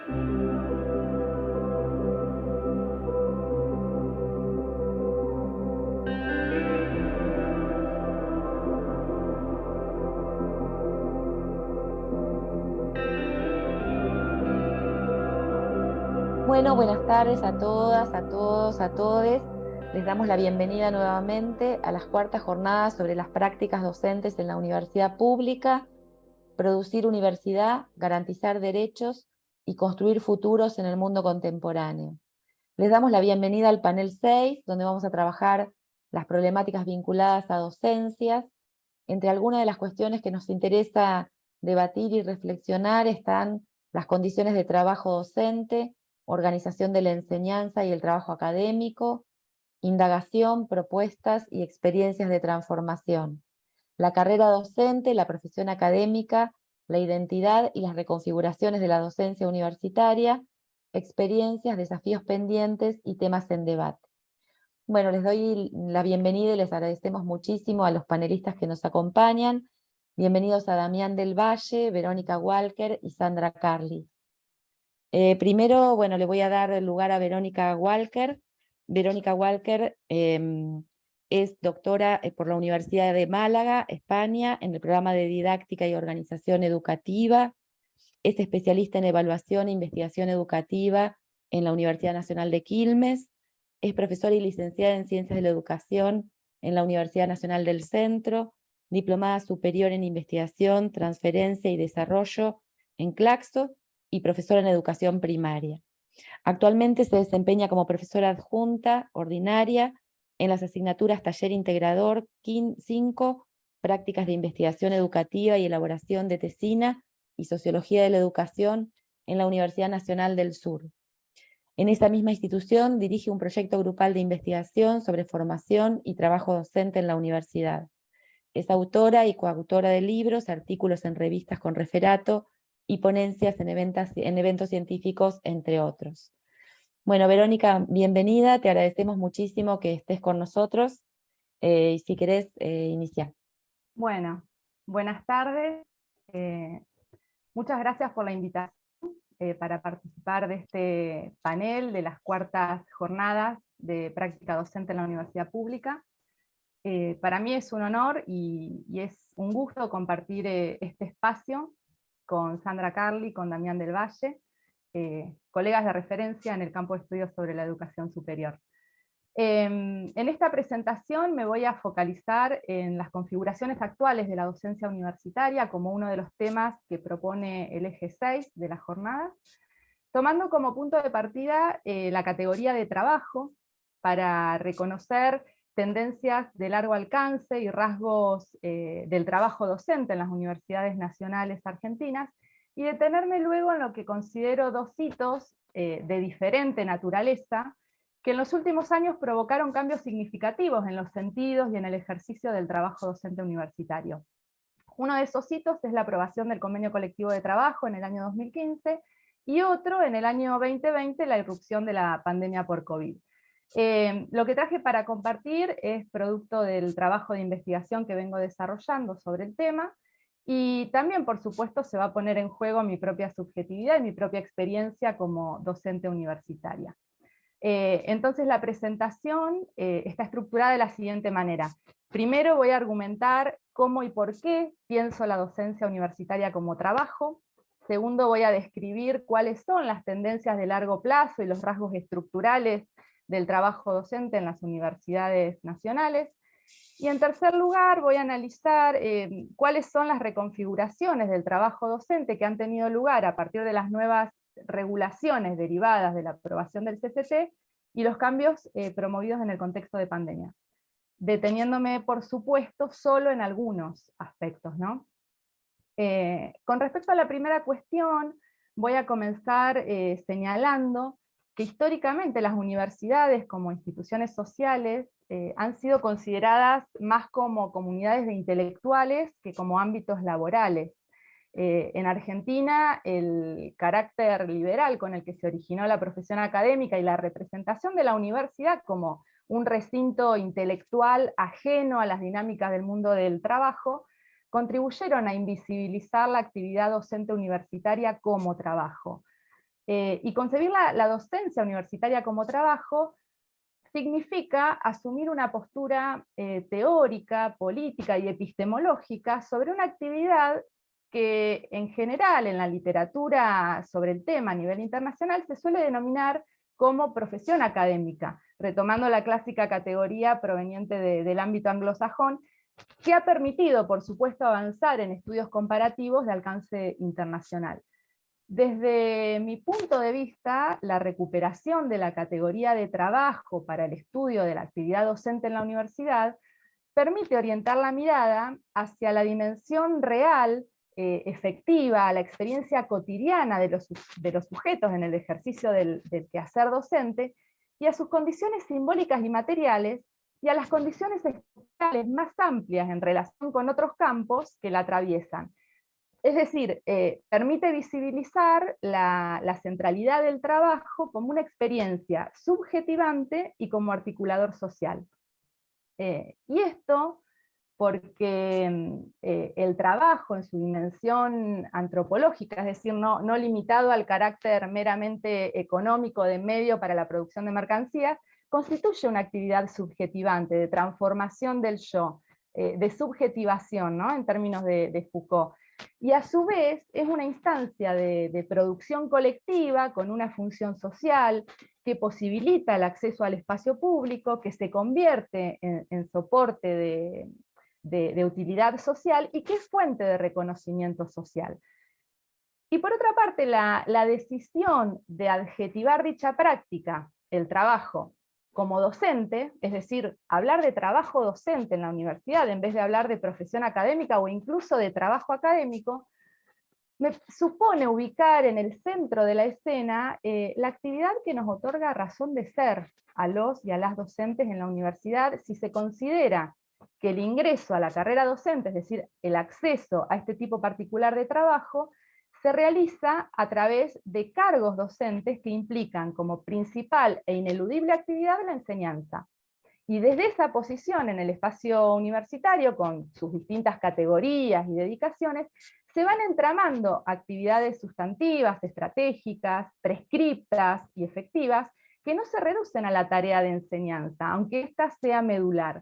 Bueno, buenas tardes a todas, a todos, a todes. Les damos la bienvenida nuevamente a las cuartas jornadas sobre las prácticas docentes en la universidad pública, producir universidad, garantizar derechos y construir futuros en el mundo contemporáneo. Les damos la bienvenida al panel 6, donde vamos a trabajar las problemáticas vinculadas a docencias. Entre algunas de las cuestiones que nos interesa debatir y reflexionar están las condiciones de trabajo docente, organización de la enseñanza y el trabajo académico, indagación, propuestas y experiencias de transformación, la carrera docente, la profesión académica, la identidad y las reconfiguraciones de la docencia universitaria, experiencias, desafíos pendientes y temas en debate. Bueno, les doy la bienvenida y les agradecemos muchísimo a los panelistas que nos acompañan. Bienvenidos a Damián del Valle, Verónica Walker y Sandra Carli. Primero, bueno, le voy a dar el lugar a Verónica Walker. Verónica Walker es doctora por la Universidad de Málaga, España, en el programa de Didáctica y Organización Educativa. Es especialista en evaluación e investigación educativa en la Universidad Nacional de Quilmes. Es profesora y licenciada en Ciencias de la Educación en la Universidad Nacional del Centro, diplomada superior en Investigación, Transferencia y Desarrollo en Claxo y profesora en Educación Primaria. Actualmente se desempeña como profesora adjunta ordinaria en las asignaturas Taller Integrador 5, Prácticas de Investigación Educativa y Elaboración de Tesina y Sociología de la Educación en la Universidad Nacional del Sur. En esa misma institución dirige un proyecto grupal de investigación sobre formación y trabajo docente en la universidad. Es autora y coautora de libros, artículos en revistas con referato y ponencias en eventos científicos, entre otros. Bueno, Verónica, bienvenida, te agradecemos muchísimo que estés con nosotros. Y si querés, iniciar. Bueno, buenas tardes. Muchas gracias por la invitación para participar de este panel de las cuartas jornadas de práctica docente en la universidad pública. Para mí es un honor y es un gusto compartir este espacio con Sandra Carli, con Damián del Valle, colegas de referencia en el campo de estudios sobre la educación superior. En esta presentación me voy a focalizar en las configuraciones actuales de la docencia universitaria como uno de los temas que propone el eje 6 de la jornada, tomando como punto de partida la categoría de trabajo para reconocer tendencias de largo alcance y rasgos del trabajo docente en las universidades nacionales argentinas, y detenerme luego en lo que considero dos hitos de diferente naturaleza que en los últimos años provocaron cambios significativos en los sentidos y en el ejercicio del trabajo docente universitario. Uno de esos hitos es la aprobación del convenio colectivo de trabajo en el año 2015, y otro en el año 2020, la irrupción de la pandemia por COVID. Lo que traje para compartir es producto del trabajo de investigación que vengo desarrollando sobre el tema, y también, por supuesto, se va a poner en juego mi propia subjetividad y mi propia experiencia como docente universitaria. Entonces la presentación está estructurada de la siguiente manera. Primero voy a argumentar cómo y por qué pienso la docencia universitaria como trabajo. Segundo, voy a describir cuáles son las tendencias de largo plazo y los rasgos estructurales del trabajo docente en las universidades nacionales. Y en tercer lugar, voy a analizar cuáles son las reconfiguraciones del trabajo docente que han tenido lugar a partir de las nuevas regulaciones derivadas de la aprobación del CCT y los cambios promovidos en el contexto de pandemia, deteniéndome, por supuesto, solo en algunos aspectos, ¿no? Con respecto a la primera cuestión, voy a comenzar señalando que históricamente las universidades como instituciones sociales han sido consideradas más como comunidades de intelectuales que como ámbitos laborales. En Argentina, el carácter liberal con el que se originó la profesión académica y la representación de la universidad como un recinto intelectual ajeno a las dinámicas del mundo del trabajo, contribuyeron a invisibilizar la actividad docente universitaria como trabajo. Y concebir la docencia universitaria como trabajo significa asumir una postura teórica, política y epistemológica sobre una actividad que en general en la literatura sobre el tema a nivel internacional se suele denominar como profesión académica, retomando la clásica categoría proveniente del ámbito anglosajón, que ha permitido, por supuesto, avanzar en estudios comparativos de alcance internacional. Desde mi punto de vista, la recuperación de la categoría de trabajo para el estudio de la actividad docente en la universidad permite orientar la mirada hacia la dimensión real, efectiva, a la experiencia cotidiana de los sujetos en el ejercicio del quehacer docente, y a sus condiciones simbólicas y materiales, y a las condiciones estructurales más amplias en relación con otros campos que la atraviesan. Es decir, permite visibilizar la centralidad del trabajo como una experiencia subjetivante y como articulador social. Y esto porque el trabajo en su dimensión antropológica, es decir, no limitado al carácter meramente económico de medio para la producción de mercancías, constituye una actividad subjetivante, de transformación del yo, de subjetivación, ¿no?, en términos de Foucault. Y a su vez es una instancia de producción colectiva con una función social que posibilita el acceso al espacio público, que se convierte en soporte de utilidad social y que es fuente de reconocimiento social. Y por otra parte, la decisión de adjetivar dicha práctica, el trabajo, como docente, es decir, hablar de trabajo docente en la universidad en vez de hablar de profesión académica o incluso de trabajo académico, me supone ubicar en el centro de la escena la actividad que nos otorga razón de ser a los y a las docentes en la universidad, si se considera que el ingreso a la carrera docente, es decir, el acceso a este tipo particular de trabajo, se realiza a través de cargos docentes que implican como principal e ineludible actividad la enseñanza. Y desde esa posición en el espacio universitario, con sus distintas categorías y dedicaciones, se van entramando actividades sustantivas, estratégicas, prescriptas y efectivas, que no se reducen a la tarea de enseñanza, aunque ésta sea medular.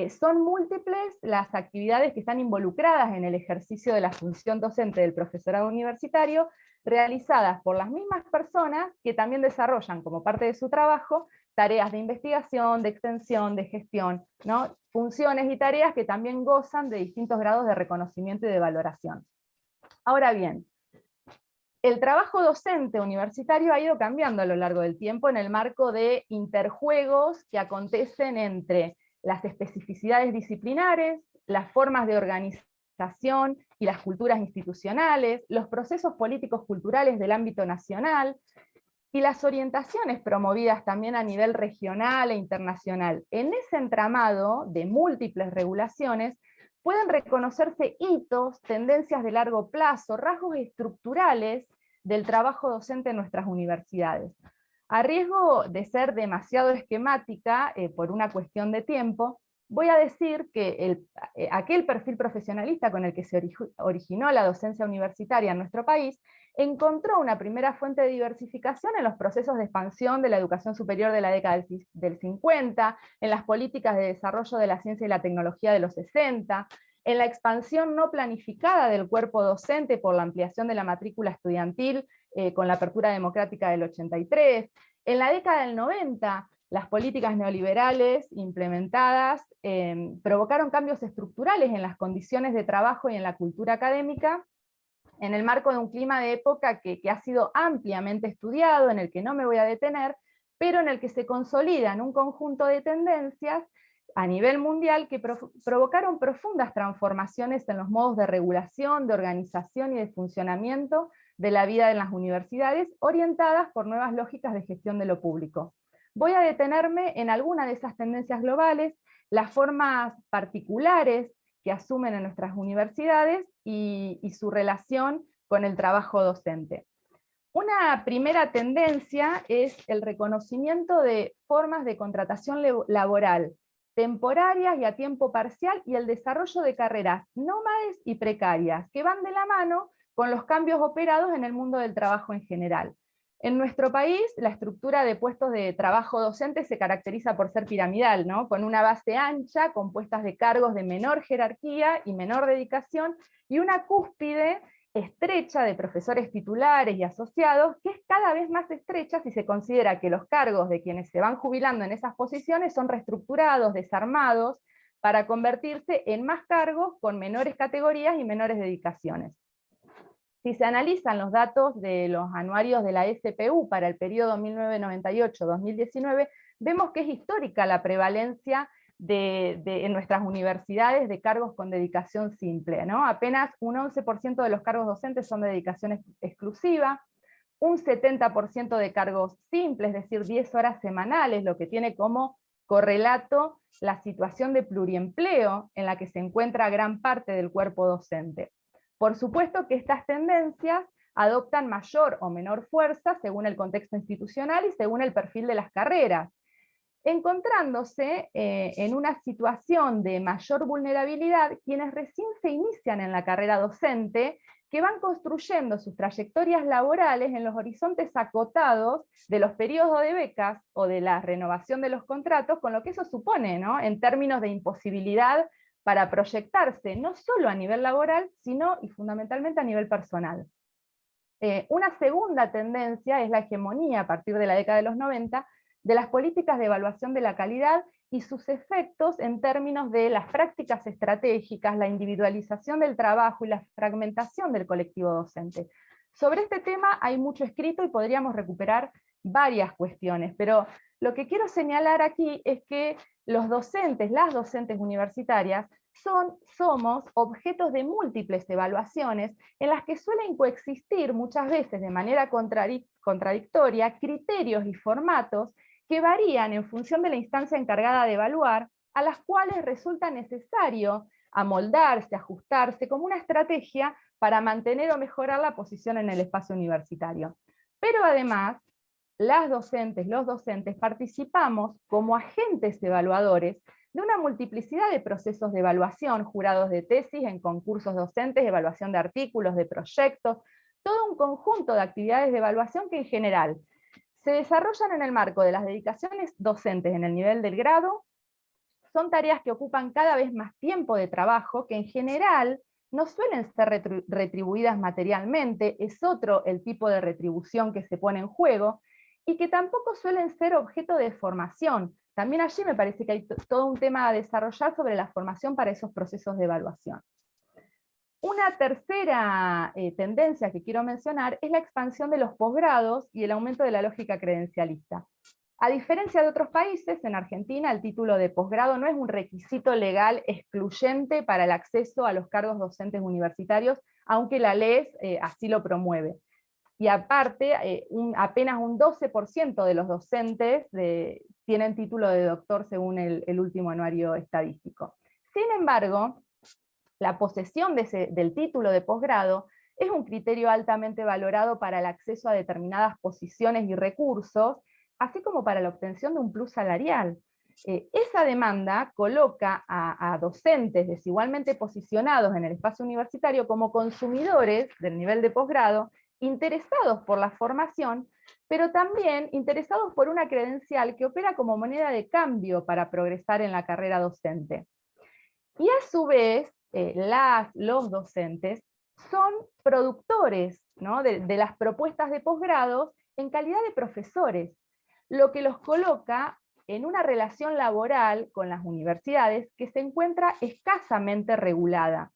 Son múltiples las actividades que están involucradas en el ejercicio de la función docente del profesorado universitario, realizadas por las mismas personas que también desarrollan como parte de su trabajo tareas de investigación, de extensión, de gestión, ¿no?, funciones y tareas que también gozan de distintos grados de reconocimiento y de valoración. Ahora bien, el trabajo docente universitario ha ido cambiando a lo largo del tiempo en el marco de interjuegos que acontecen entre las especificidades disciplinares, las formas de organización y las culturas institucionales, los procesos políticos culturales del ámbito nacional, y las orientaciones promovidas también a nivel regional e internacional. En ese entramado de múltiples regulaciones pueden reconocerse hitos, tendencias de largo plazo, rasgos estructurales del trabajo docente en nuestras universidades. A riesgo de ser demasiado esquemática por una cuestión de tiempo, voy a decir que aquel perfil profesionalista con el que se originó la docencia universitaria en nuestro país encontró una primera fuente de diversificación en los procesos de expansión de la educación superior de la década del 50, en las políticas de desarrollo de la ciencia y la tecnología de los 60, en la expansión no planificada del cuerpo docente por la ampliación de la matrícula estudiantil con la apertura democrática del 83, en la década del 90, las políticas neoliberales implementadas provocaron cambios estructurales en las condiciones de trabajo y en la cultura académica, en el marco de un clima de época que ha sido ampliamente estudiado, en el que no me voy a detener, pero en el que se consolidan un conjunto de tendencias a nivel mundial que provocaron profundas transformaciones en los modos de regulación, de organización y de funcionamiento de la vida en las universidades, orientadas por nuevas lógicas de gestión de lo público. Voy a detenerme en alguna de esas tendencias globales, las formas particulares que asumen en nuestras universidades y su relación con el trabajo docente. Una primera tendencia es el reconocimiento de formas de contratación laboral temporarias y a tiempo parcial, y el desarrollo de carreras nómades y precarias, que van de la mano con los cambios operados en el mundo del trabajo en general. En nuestro país, la estructura de puestos de trabajo docente se caracteriza por ser piramidal, ¿no? Con una base ancha, compuestas de cargos de menor jerarquía y menor dedicación, y una cúspide estrecha de profesores titulares y asociados, que es cada vez más estrecha si se considera que los cargos de quienes se van jubilando en esas posiciones son reestructurados, desarmados, para convertirse en más cargos con menores categorías y menores dedicaciones. Si se analizan los datos de los anuarios de la SPU para el periodo 1998-2019, vemos que es histórica la prevalencia en nuestras universidades de cargos con dedicación simple, ¿no? Apenas un 11% de los cargos docentes son de dedicación exclusiva, un 70% de cargos simples, es decir, 10 horas semanales, lo que tiene como correlato la situación de pluriempleo en la que se encuentra gran parte del cuerpo docente. Por supuesto que estas tendencias adoptan mayor o menor fuerza según el contexto institucional y según el perfil de las carreras, encontrándose en una situación de mayor vulnerabilidad quienes recién se inician en la carrera docente, que van construyendo sus trayectorias laborales en los horizontes acotados de los periodos de becas o de la renovación de los contratos, con lo que eso supone, ¿no?, en términos de imposibilidad para proyectarse no solo a nivel laboral, sino y fundamentalmente a nivel personal. Una segunda tendencia es la hegemonía a partir de la década de los 90 de las políticas de evaluación de la calidad y sus efectos en términos de las prácticas estratégicas, la individualización del trabajo y la fragmentación del colectivo docente. Sobre este tema hay mucho escrito y podríamos recuperar varias cuestiones, pero lo que quiero señalar aquí es que los docentes, las docentes universitarias, somos objetos de múltiples evaluaciones en las que suelen coexistir muchas veces de manera contradictoria criterios y formatos que varían en función de la instancia encargada de evaluar, a las cuales resulta necesario amoldarse, ajustarse como una estrategia para mantener o mejorar la posición en el espacio universitario. Pero además, las docentes, los docentes participamos como agentes evaluadores de una multiplicidad de procesos de evaluación, jurados de tesis, en concursos docentes, evaluación de artículos, de proyectos, todo un conjunto de actividades de evaluación que en general se desarrollan en el marco de las dedicaciones docentes en el nivel del grado, son tareas que ocupan cada vez más tiempo de trabajo, que en general no suelen ser retribuidas materialmente, es otro el tipo de retribución que se pone en juego, y que tampoco suelen ser objeto de formación. También allí me parece que hay todo un tema a desarrollar sobre la formación para esos procesos de evaluación. Una tercera tendencia que quiero mencionar es la expansión de los posgrados y el aumento de la lógica credencialista. A diferencia de otros países, en Argentina el título de posgrado no es un requisito legal excluyente para el acceso a los cargos docentes universitarios, aunque la ley así lo promueve. Y aparte, apenas un 12% de los docentes tienen título de doctor según el último anuario estadístico. Sin embargo, la posesión del título de posgrado es un criterio altamente valorado para el acceso a determinadas posiciones y recursos, así como para la obtención de un plus salarial. Esa demanda coloca a docentes desigualmente posicionados en el espacio universitario como consumidores del nivel de posgrado, interesados por la formación, pero también interesados por una credencial que opera como moneda de cambio para progresar en la carrera docente. Y a su vez, los docentes son productores, ¿no?, de las propuestas de posgrados en calidad de profesores, lo que los coloca en una relación laboral con las universidades que se encuentra escasamente regulada.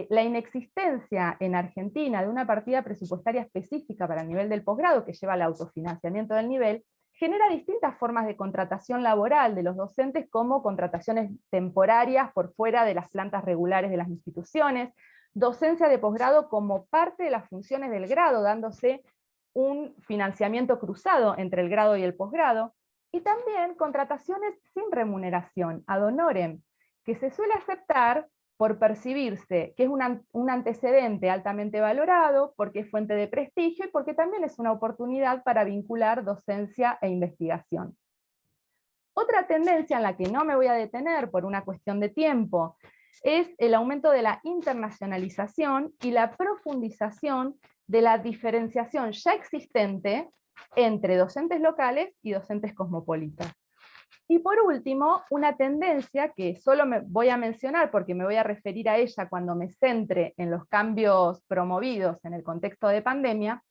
La inexistencia en Argentina de una partida presupuestaria específica para el nivel del posgrado, que lleva al autofinanciamiento del nivel, genera distintas formas de contratación laboral de los docentes, como contrataciones temporarias por fuera de las plantas regulares de las instituciones, docencia de posgrado como parte de las funciones del grado, dándose un financiamiento cruzado entre el grado y el posgrado, y también contrataciones sin remuneración, ad honorem, que se suele aceptar por percibirse que es un antecedente altamente valorado, porque es fuente de prestigio y porque también es una oportunidad para vincular docencia e investigación. Otra tendencia en la que no me voy a detener por una cuestión de tiempo es el aumento de la internacionalización y la profundización de la diferenciación ya existente entre docentes locales y docentes cosmopolitas. Y por último, una tendencia que solo me voy a mencionar porque me voy a referir a ella cuando me centre en los cambios promovidos en el contexto de pandemia,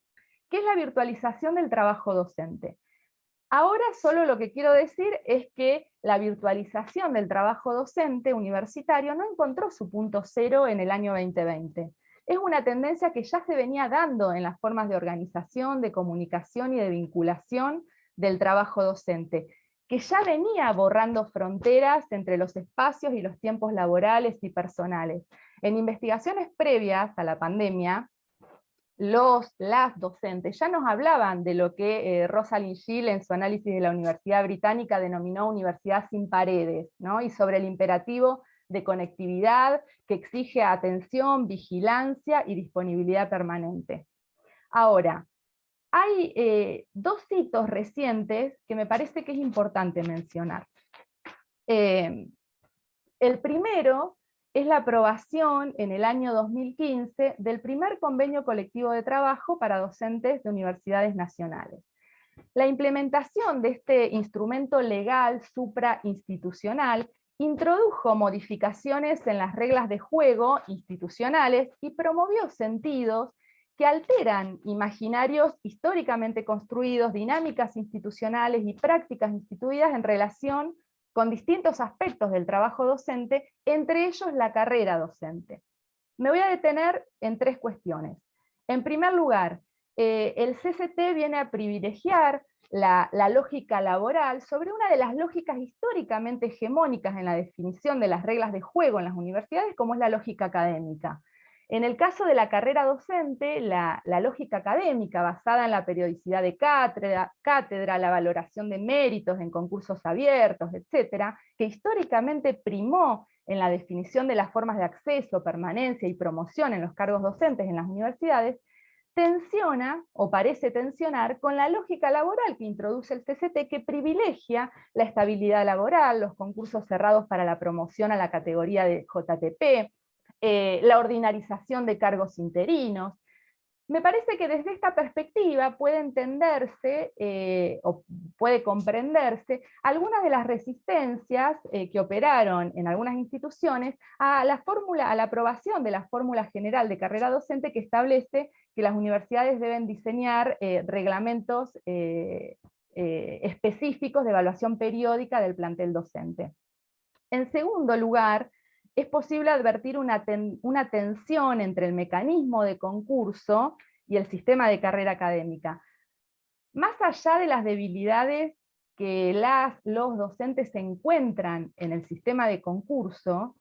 que es la virtualización del trabajo docente. Ahora solo lo que quiero decir es que la virtualización del trabajo docente universitario no encontró su punto cero en el año 2020. Es una tendencia que ya se venía dando en las formas de organización, de comunicación y de vinculación del trabajo docente, que ya venía borrando fronteras entre los espacios y los tiempos laborales y personales. En investigaciones previas a la pandemia, las docentes ya nos hablaban de lo que Rosalind Gill en su análisis de la Universidad Británica denominó universidad sin paredes, ¿no? Y sobre el imperativo de conectividad que exige atención, vigilancia y disponibilidad permanente. Ahora, hay dos hitos recientes que me parece que es importante mencionar. El primero es la aprobación en el año 2015 del primer convenio colectivo de trabajo para docentes de universidades nacionales. La implementación de este instrumento legal suprainstitucional introdujo modificaciones en las reglas de juego institucionales y promovió sentidos que alteran imaginarios históricamente construidos, dinámicas institucionales y prácticas instituidas en relación con distintos aspectos del trabajo docente, entre ellos la carrera docente. Me voy a detener en tres cuestiones. En primer lugar, el CCT viene a privilegiar la lógica laboral sobre una de las lógicas históricamente hegemónicas en la definición de las reglas de juego en las universidades, como es la lógica académica. En el caso de la carrera docente, la lógica académica basada en la periodicidad de cátedra, la valoración de méritos en concursos abiertos, etcétera, que históricamente primó en la definición de las formas de acceso, permanencia y promoción en los cargos docentes en las universidades, tensiona, o parece tensionar, con la lógica laboral que introduce el CCT, que privilegia la estabilidad laboral, los concursos cerrados para la promoción a la categoría de JTP, la ordinarización de cargos interinos. Me parece que desde esta perspectiva puede entenderse o puede comprenderse algunas de las resistencias que operaron en algunas instituciones a la aprobación de la fórmula general de carrera docente que establece que las universidades deben diseñar reglamentos específicos de evaluación periódica del plantel docente. En segundo lugar, es posible advertir una tensión entre el mecanismo de concurso y el sistema de carrera académica. Más allá de las debilidades que los docentes encuentran en el sistema de concurso,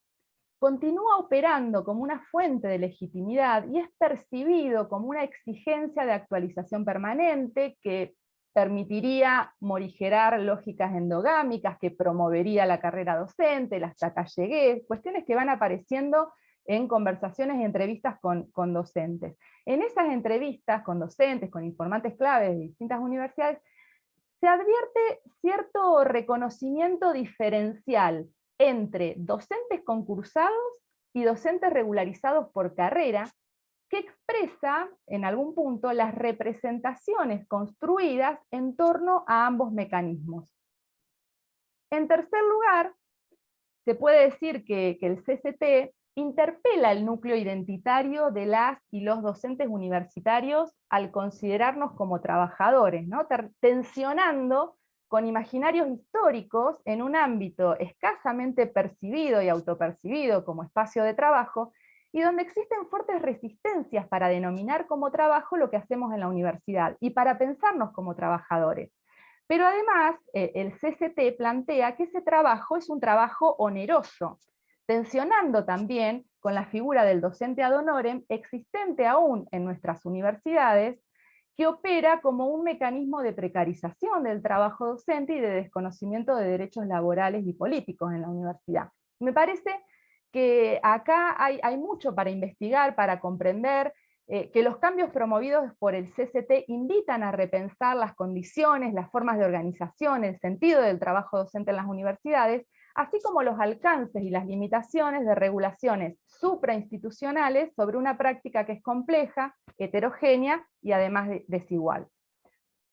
continúa operando como una fuente de legitimidad y es percibido como una exigencia de actualización permanente que permitiría morigerar lógicas endogámicas, que promovería la carrera docente, las hasta acá llegué, cuestiones que van apareciendo en conversaciones y entrevistas con docentes. En esas entrevistas con docentes, con informantes claves de distintas universidades, se advierte cierto reconocimiento diferencial entre docentes concursados y docentes regularizados por carrera, que expresa, en algún punto, las representaciones construidas en torno a ambos mecanismos. En tercer lugar, se puede decir que el CCT interpela el núcleo identitario de las y los docentes universitarios al considerarnos como trabajadores, ¿no? Tensionando con imaginarios históricos en un ámbito escasamente percibido y autopercibido como espacio de trabajo, y donde existen fuertes resistencias para denominar como trabajo lo que hacemos en la universidad, y para pensarnos como trabajadores. Pero además, el CCT plantea que ese trabajo es un trabajo oneroso, tensionando también con la figura del docente ad honorem existente aún en nuestras universidades, que opera como un mecanismo de precarización del trabajo docente y de desconocimiento de derechos laborales y políticos en la universidad. Me parece que acá hay mucho para investigar, para comprender, que los cambios promovidos por el CCT invitan a repensar las condiciones, las formas de organización, el sentido del trabajo docente en las universidades, así como los alcances y las limitaciones de regulaciones suprainstitucionales sobre una práctica que es compleja, heterogénea y además desigual.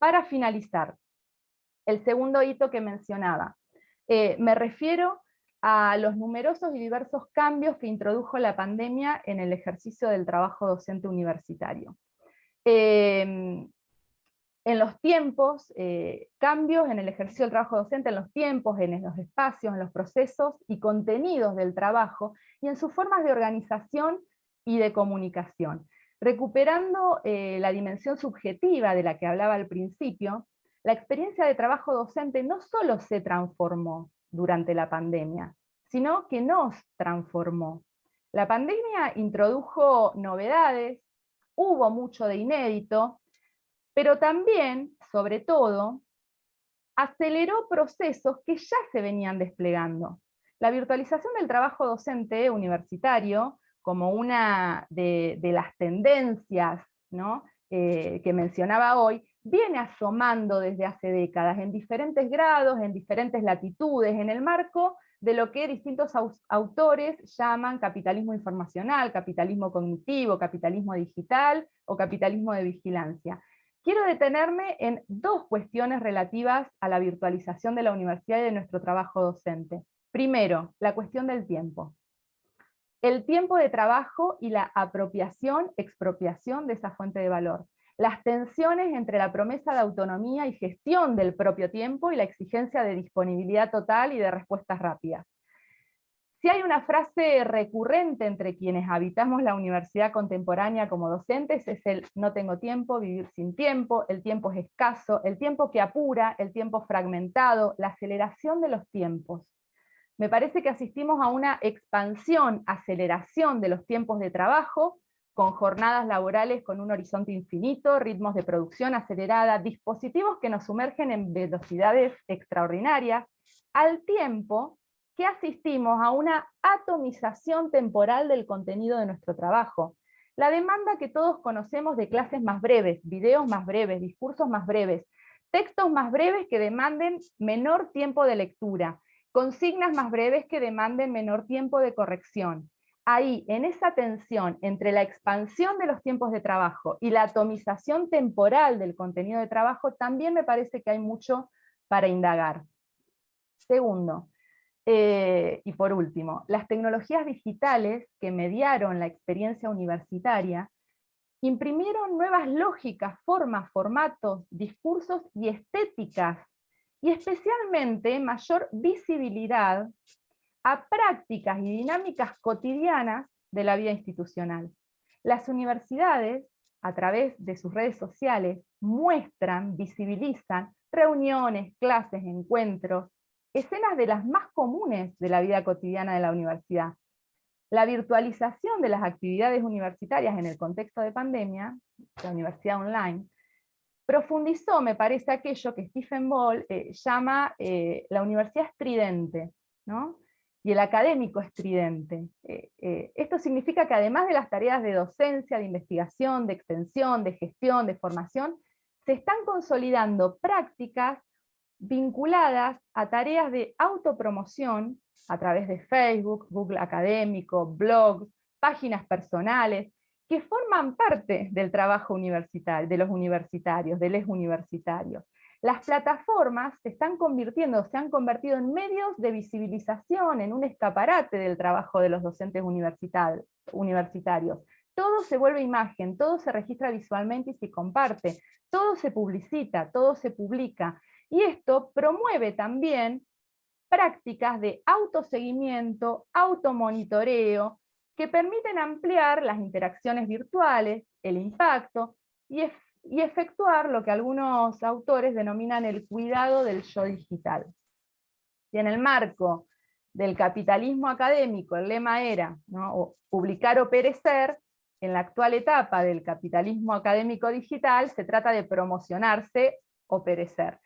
Para finalizar, el segundo hito que mencionaba, me refiero a los numerosos y diversos cambios que introdujo la pandemia en el ejercicio del trabajo docente universitario. En los tiempos, cambios en el ejercicio del trabajo docente, en los tiempos, en los espacios, en los procesos y contenidos del trabajo, y en sus formas de organización y de comunicación. Recuperando la dimensión subjetiva de la que hablaba al principio, la experiencia de trabajo docente no solo se transformó durante la pandemia, sino que nos transformó. La pandemia introdujo novedades, hubo mucho de inédito, pero también, sobre todo, aceleró procesos que ya se venían desplegando. La virtualización del trabajo docente universitario, como una de las tendencias, ¿no?, que mencionaba hoy, viene asomando desde hace décadas, en diferentes grados, en diferentes latitudes, en el marco de lo que distintos autores llaman capitalismo informacional, capitalismo cognitivo, capitalismo digital o capitalismo de vigilancia. Quiero detenerme en dos cuestiones relativas a la virtualización de la universidad y de nuestro trabajo docente. Primero, la cuestión del tiempo. El tiempo de trabajo y la apropiación, expropiación de esa fuente de valor. Las tensiones entre la promesa de autonomía y gestión del propio tiempo y la exigencia de disponibilidad total y de respuestas rápidas. Si hay una frase recurrente entre quienes habitamos la universidad contemporánea como docentes, es el no tengo tiempo, vivir sin tiempo, el tiempo es escaso, el tiempo que apura, el tiempo fragmentado, la aceleración de los tiempos. Me parece que asistimos a una expansión, aceleración de los tiempos de trabajo, con jornadas laborales con un horizonte infinito, ritmos de producción acelerada, dispositivos que nos sumergen en velocidades extraordinarias, al tiempo que asistimos a una atomización temporal del contenido de nuestro trabajo. La demanda que todos conocemos de clases más breves, videos más breves, discursos más breves, textos más breves que demanden menor tiempo de lectura, consignas más breves que demanden menor tiempo de corrección. Ahí, en esa tensión entre la expansión de los tiempos de trabajo y la atomización temporal del contenido de trabajo, también me parece que hay mucho para indagar. Segundo, y por último, las tecnologías digitales que mediaron la experiencia universitaria imprimieron nuevas lógicas, formas, formatos, discursos y estéticas, y especialmente mayor visibilidad a prácticas y dinámicas cotidianas de la vida institucional. Las universidades, a través de sus redes sociales, muestran, visibilizan reuniones, clases, encuentros, escenas de las más comunes de la vida cotidiana de la universidad. La virtualización de las actividades universitarias en el contexto de pandemia, la universidad online, profundizó, me parece, aquello que Stephen Ball llama la universidad estridente, ¿no?, y el académico estridente. Esto significa que además de las tareas de docencia, de investigación, de extensión, de gestión, de formación, se están consolidando prácticas vinculadas a tareas de autopromoción a través de Facebook, Google Académico, blogs, páginas personales, que forman parte del trabajo universitario, de los universitarios, de los universitarios. Las plataformas se han convertido en medios de visibilización, en un escaparate del trabajo de los docentes universitarios. Todo se vuelve imagen, todo se registra visualmente y se comparte, todo se publicita, todo se publica. Y esto promueve también prácticas de autoseguimiento, automonitoreo, que permiten ampliar las interacciones virtuales, el impacto, y efectuar lo que algunos autores denominan el cuidado del yo digital. Y en el marco del capitalismo académico, el lema era, ¿no?, publicar o perecer. En la actual etapa del capitalismo académico digital se trata de promocionarse o perecer.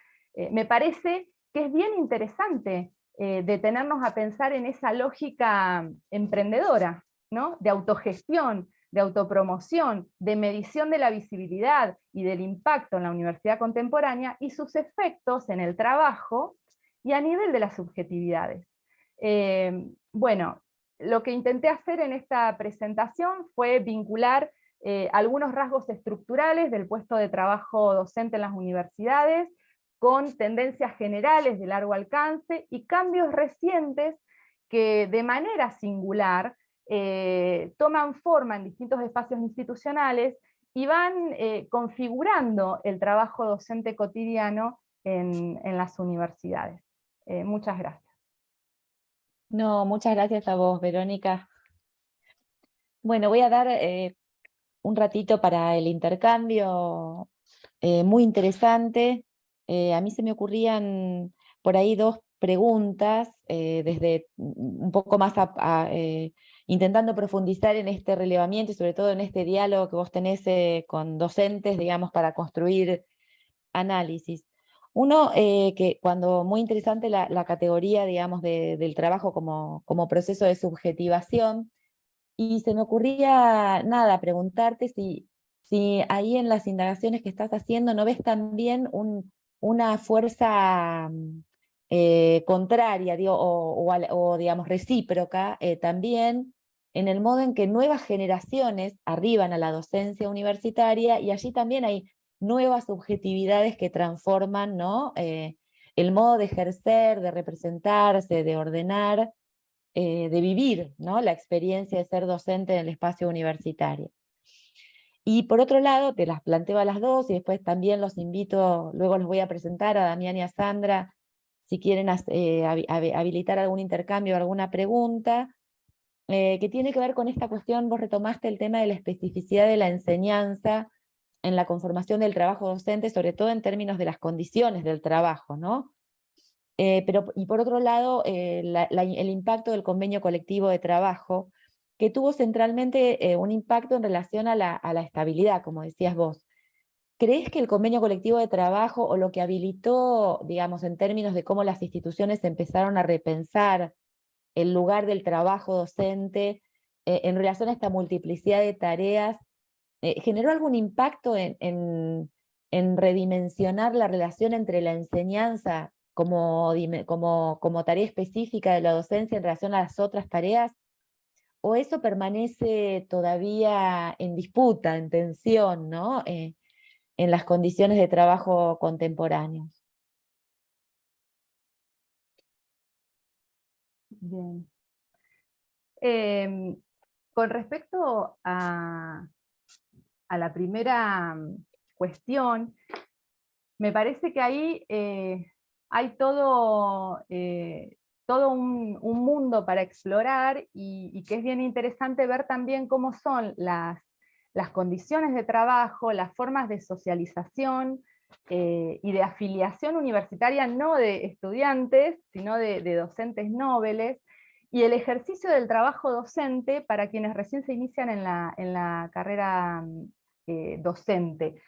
Me parece que es bien interesante detenernos a pensar en esa lógica emprendedora, ¿no?, de autogestión, de autopromoción, de medición de la visibilidad y del impacto en la universidad contemporánea y sus efectos en el trabajo y a nivel de las subjetividades. Bueno, lo que intenté hacer en esta presentación fue vincular algunos rasgos estructurales del puesto de trabajo docente en las universidades, con tendencias generales de largo alcance y cambios recientes que de manera singular toman forma en distintos espacios institucionales y van configurando el trabajo docente cotidiano en las universidades. Muchas gracias. No, muchas gracias a vos, Verónica. Bueno, voy a dar un ratito para el intercambio muy interesante. A mí se me ocurrían por ahí dos preguntas, desde un poco más intentando profundizar en este relevamiento y sobre todo en este diálogo que vos tenés con docentes, digamos, para construir análisis. Uno, que cuando muy interesante la categoría, digamos, del trabajo como proceso de subjetivación, y se me ocurría, nada, preguntarte si ahí en las indagaciones que estás haciendo no ves también una fuerza contraria, digo, o, digamos, recíproca, también en el modo en que nuevas generaciones arriban a la docencia universitaria y allí también hay nuevas subjetividades que transforman, ¿no? El modo de ejercer, de representarse, de ordenar, de vivir, ¿no? La experiencia de ser docente en el espacio universitario. Y por otro lado, te las planteo a las dos y después también los invito, luego los voy a presentar a Damián y a Sandra, si quieren habilitar algún intercambio o alguna pregunta, que tiene que ver con esta cuestión. Vos retomaste el tema de la especificidad de la enseñanza en la conformación del trabajo docente, sobre todo en términos de las condiciones del trabajo, ¿no? Y por otro lado, el impacto del convenio colectivo de trabajo, que tuvo centralmente un impacto en relación a la estabilidad, como decías vos. ¿Crees que el convenio colectivo de trabajo, o lo que habilitó, digamos, en términos de cómo las instituciones empezaron a repensar el lugar del trabajo docente en relación a esta multiplicidad de tareas, generó algún impacto en redimensionar la relación entre la enseñanza como tarea específica de la docencia en relación a las otras tareas? ¿O eso permanece todavía en disputa, en tensión, ¿no? En las condiciones de trabajo contemporáneos? Bien. Con respecto a la primera cuestión, me parece que ahí hay todo un mundo para explorar y que es bien interesante ver también cómo son las condiciones de trabajo, las formas de socialización y de afiliación universitaria, no de estudiantes, sino de docentes nobles, y el ejercicio del trabajo docente para quienes recién se inician en la carrera docente.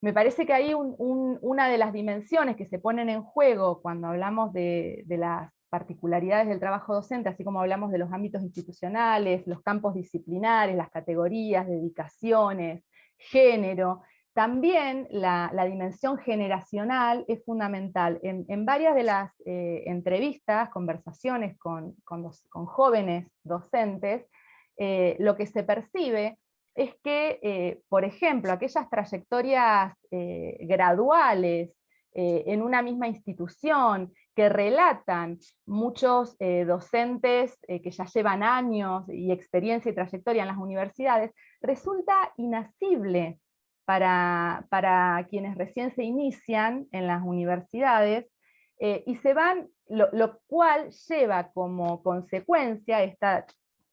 Me parece que hay una de las dimensiones que se ponen en juego cuando hablamos de las particularidades del trabajo docente, así como hablamos de los ámbitos institucionales, los campos disciplinares, las categorías, dedicaciones, género. También la dimensión generacional es fundamental. En varias de las entrevistas, conversaciones con jóvenes docentes, lo que se percibe es que, por ejemplo, aquellas trayectorias graduales en una misma institución que relatan muchos docentes que ya llevan años y experiencia y trayectoria en las universidades, resulta inasible para quienes recién se inician en las universidades, y se van, lo cual lleva como consecuencia esta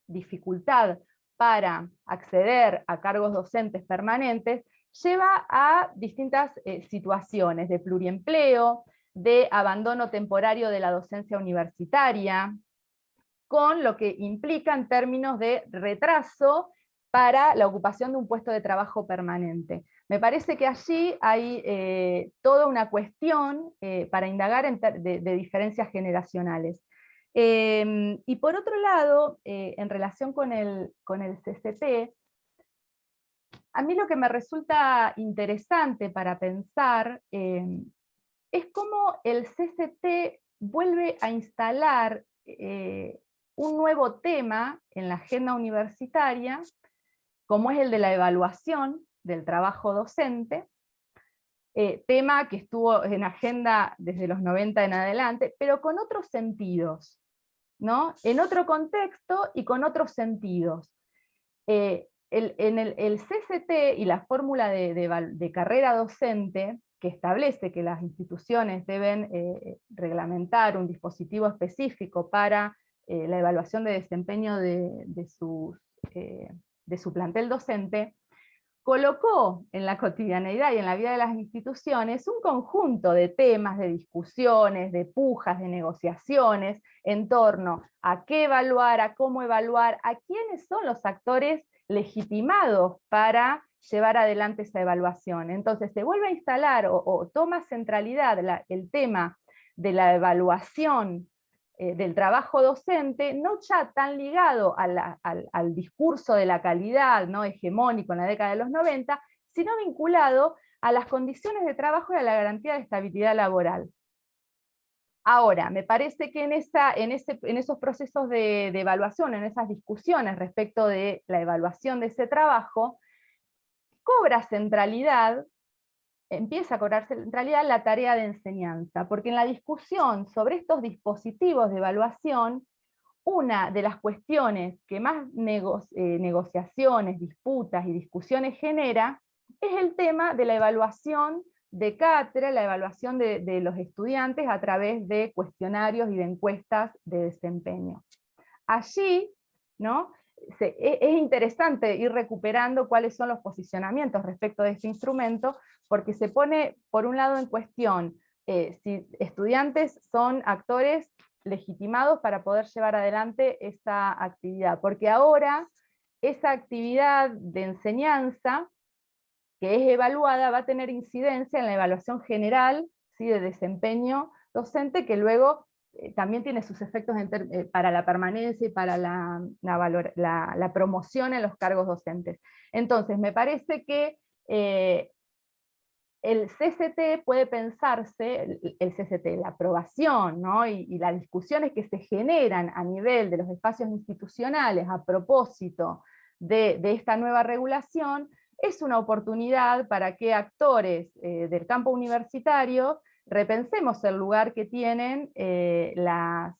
dificultad para acceder a cargos docentes permanentes, lleva a distintas situaciones de pluriempleo, de abandono temporario de la docencia universitaria, con lo que implica en términos de retraso para la ocupación de un puesto de trabajo permanente. Me parece que allí hay toda una cuestión para indagar de diferencias generacionales. Y por otro lado, en relación con el CCT, a mí lo que me resulta interesante para pensar es cómo el CCT vuelve a instalar un nuevo tema en la agenda universitaria, como es el de la evaluación del trabajo docente, tema que estuvo en agenda desde los 90 en adelante, pero con otros sentidos, ¿no? En otro contexto y con otros sentidos. El CCT y la fórmula de carrera docente, que establece que las instituciones deben reglamentar un dispositivo específico para la evaluación de desempeño de su plantel docente, colocó en la cotidianeidad y en la vida de las instituciones un conjunto de temas, de discusiones, de pujas, de negociaciones en torno a qué evaluar, a cómo evaluar, a quiénes son los actores legitimados para llevar adelante esa evaluación. Entonces se vuelve a instalar o toma centralidad el tema de la evaluación del trabajo docente, no ya tan ligado al discurso de la calidad, ¿no?, hegemónico en la década de los 90, sino vinculado a las condiciones de trabajo y a la garantía de estabilidad laboral. Ahora, me parece que en esos procesos de evaluación, en esas discusiones respecto de la evaluación de ese trabajo, cobra centralidad, empieza a cobrar centralidad la tarea de enseñanza, porque en la discusión sobre estos dispositivos de evaluación, una de las cuestiones que más negociaciones, disputas y discusiones genera, es el tema de la evaluación de cátedra, la evaluación de los estudiantes a través de cuestionarios y de encuestas de desempeño. Allí, ¿no?, es interesante ir recuperando cuáles son los posicionamientos respecto de este instrumento, porque se pone, por un lado, en cuestión si estudiantes son actores legitimados para poder llevar adelante esa actividad, porque ahora esa actividad de enseñanza que es evaluada va a tener incidencia en la evaluación general, ¿sí?, de desempeño docente, que luego también tiene sus efectos para la permanencia y para la promoción en los cargos docentes. Entonces, me parece que el CCT puede pensarse, el CCT, la aprobación, ¿no?, y las discusiones que se generan a nivel de los espacios institucionales a propósito de esta nueva regulación, es una oportunidad para que actores del campo universitario repensemos el lugar que tienen la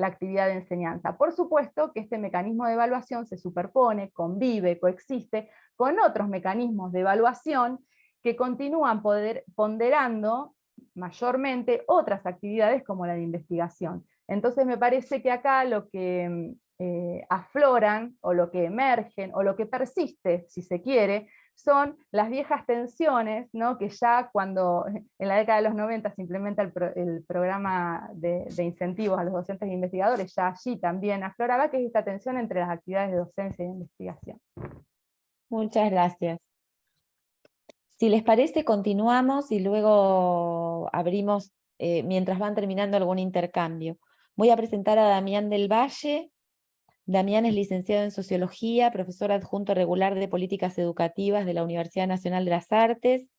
actividad de enseñanza. Por supuesto que este mecanismo de evaluación se superpone, convive, coexiste con otros mecanismos de evaluación que continúan ponderando mayormente otras actividades como la de investigación. Entonces me parece que acá lo que afloran, o lo que emergen, o lo que persiste, si se quiere, son las viejas tensiones, ¿no?, que ya cuando en la década de los 90 se implementa el programa de incentivos a los docentes e investigadores, ya allí también afloraba, que es esta tensión entre las actividades de docencia e investigación. Muchas gracias. Si les parece, continuamos y luego abrimos, mientras van terminando, algún intercambio. Voy a presentar a Damián del Valle. Damián es licenciado en Sociología, profesor adjunto regular de Políticas Educativas de la Universidad Nacional de las Artes,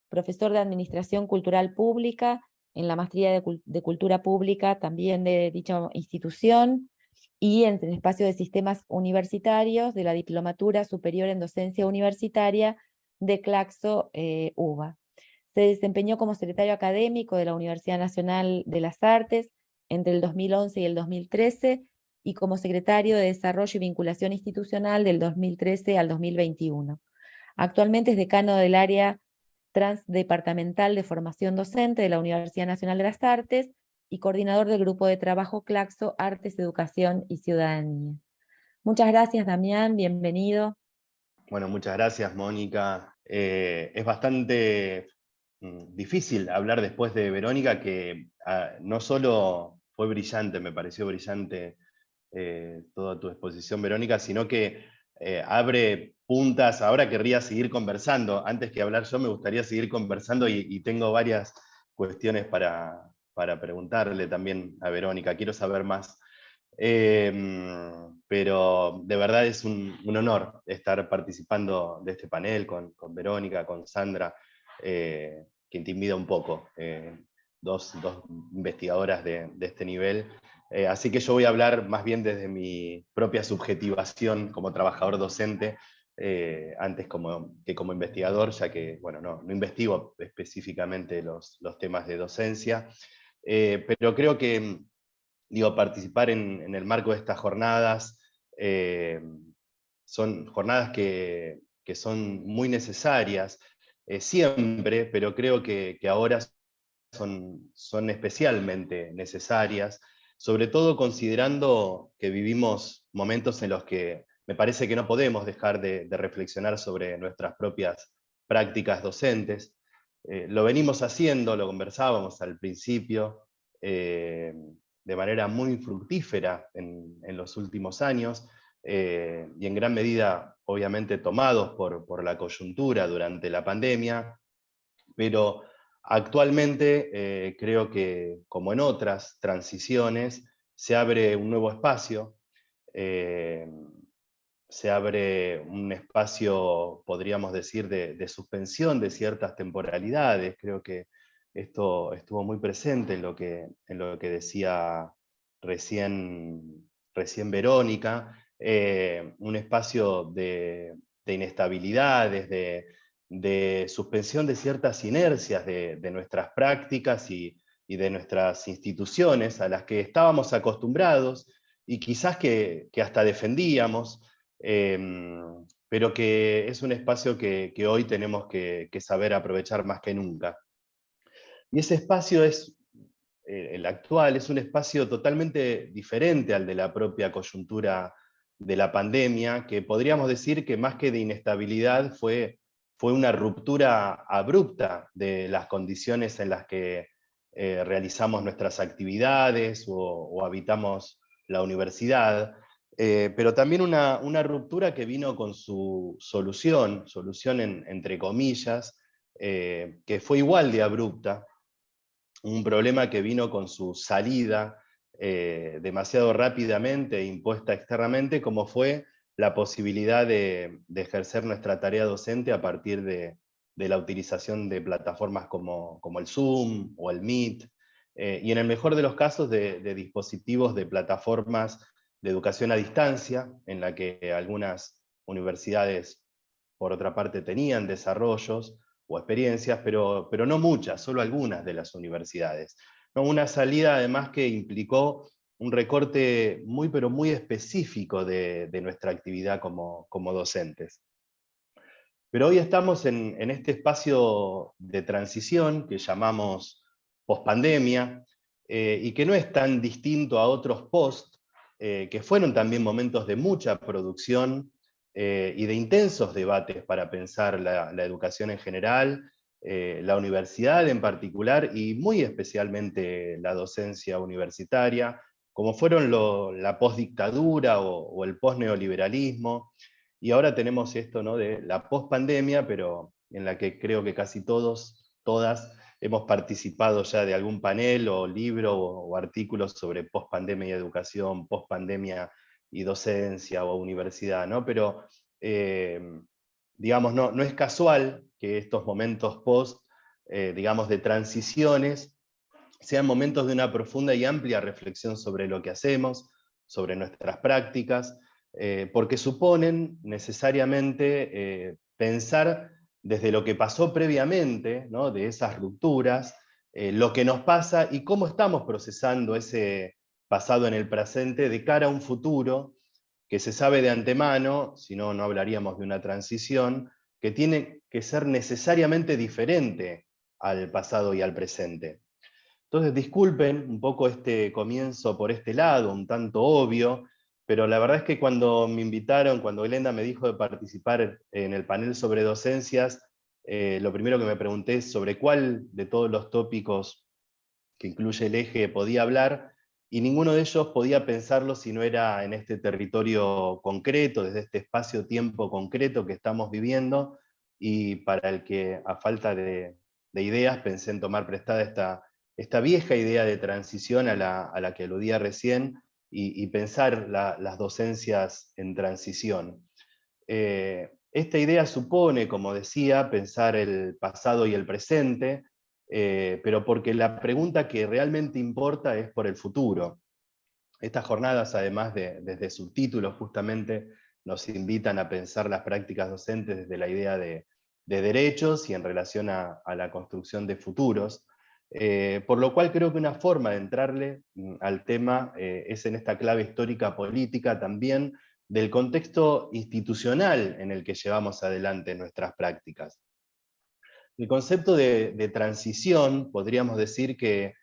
profesor de Administración Cultural Pública en la Maestría de Cultura Pública también de dicha institución, y en el espacio de Sistemas Universitarios de la Diplomatura Superior en Docencia Universitaria de Claxo UBA. Se desempeñó como secretario académico de la Universidad Nacional de las Artes entre el 2011 y el 2013, y como secretario de Desarrollo y Vinculación Institucional del 2013 al 2021. Actualmente es decano del área transdepartamental de formación docente de la Universidad Nacional de las Artes y coordinador del grupo de trabajo Claxo Artes, Educación y Ciudadanía. Muchas gracias, Damián, bienvenido. Bueno, muchas gracias, Mónica. Es bastante difícil hablar después de Verónica, que no solo fue brillante, me pareció brillante toda tu exposición, Verónica, sino que abre puntas. Ahora querría seguir conversando. Antes que hablar yo, me gustaría seguir conversando y tengo varias cuestiones para preguntarle también a Verónica. Quiero saber más. Pero de verdad es un honor estar participando de este panel con Verónica, con Sandra, que intimida un poco, dos investigadoras de este nivel. Así que yo voy a hablar más bien desde mi propia subjetivación como trabajador docente, antes que como investigador, ya que bueno, no investigo específicamente los temas de docencia, pero creo que participar en el marco de estas jornadas son jornadas que son muy necesarias siempre, pero creo que ahora son especialmente necesarias, sobre todo considerando que vivimos momentos en los que me parece que no podemos dejar de reflexionar sobre nuestras propias prácticas docentes. Lo venimos haciendo, lo conversábamos al principio, de manera muy fructífera en los últimos años, y en gran medida, obviamente, tomados por la coyuntura durante la pandemia, pero actualmente creo que, como en otras transiciones, se abre un nuevo espacio, eh, se abre un espacio, podríamos decir, de suspensión de ciertas temporalidades. Creo que esto estuvo muy presente en lo que decía recién Verónica, un espacio de inestabilidades, de suspensión de ciertas inercias de nuestras prácticas y de nuestras instituciones a las que estábamos acostumbrados y quizás que hasta defendíamos, pero que es un espacio que hoy tenemos que saber aprovechar más que nunca. Y ese espacio el actual, es un espacio totalmente diferente al de la propia coyuntura de la pandemia, que podríamos decir que más que de inestabilidad fue una ruptura abrupta de las condiciones en las que realizamos nuestras actividades o habitamos la universidad, pero también una ruptura que vino con su solución entre comillas, que fue igual de abrupta, un problema que vino con su salida demasiado rápidamente e impuesta externamente, como fue la posibilidad de ejercer nuestra tarea docente a partir de la utilización de plataformas como el Zoom o el Meet, y en el mejor de los casos de dispositivos de plataformas de educación a distancia, en la que algunas universidades, por otra parte, tenían desarrollos o experiencias, pero no muchas, solo algunas de las universidades. ¿No? Una salida además que implicó un recorte muy pero muy específico de nuestra actividad como docentes. Pero hoy estamos en este espacio de transición que llamamos pospandemia, y que no es tan distinto a otros post, que fueron también momentos de mucha producción y de intensos debates para pensar la educación en general, la universidad en particular y muy especialmente la docencia universitaria, como fueron la postdictadura o el postneoliberalismo. Y ahora tenemos esto, ¿no?, de la pospandemia, pero en la que creo que casi todas, hemos participado ya de algún panel o libro o artículos sobre pospandemia y educación, pospandemia y docencia o universidad, ¿no? Pero, digamos, no es casual que estos momentos post, digamos, de transiciones, sean momentos de una profunda y amplia reflexión sobre lo que hacemos, sobre nuestras prácticas, porque suponen necesariamente pensar desde lo que pasó previamente, ¿no?, de esas rupturas, lo que nos pasa y cómo estamos procesando ese pasado en el presente de cara a un futuro que se sabe de antemano, si no, no hablaríamos de una transición, que tiene que ser necesariamente diferente al pasado y al presente. Entonces, disculpen un poco este comienzo por este lado, un tanto obvio, pero la verdad es que cuando me invitaron, cuando Glenda me dijo de participar en el panel sobre docencias, lo primero que me pregunté es sobre cuál de todos los tópicos que incluye el eje podía hablar, y ninguno de ellos podía pensarlo si no era en este territorio concreto, desde este espacio-tiempo concreto que estamos viviendo, y para el que, a falta de ideas, pensé en tomar prestada esta vieja idea de transición a la que aludía recién, y pensar las docencias en transición. Esta idea supone, como decía, pensar el pasado y el presente, pero porque la pregunta que realmente importa es por el futuro. Estas jornadas, además desde su título justamente, nos invitan a pensar las prácticas docentes desde la idea de derechos y en relación a la construcción de futuros. Por lo cual creo que una forma de entrarle al tema es en esta clave histórica política también del contexto institucional en el que llevamos adelante nuestras prácticas. El concepto de transición, podríamos decir que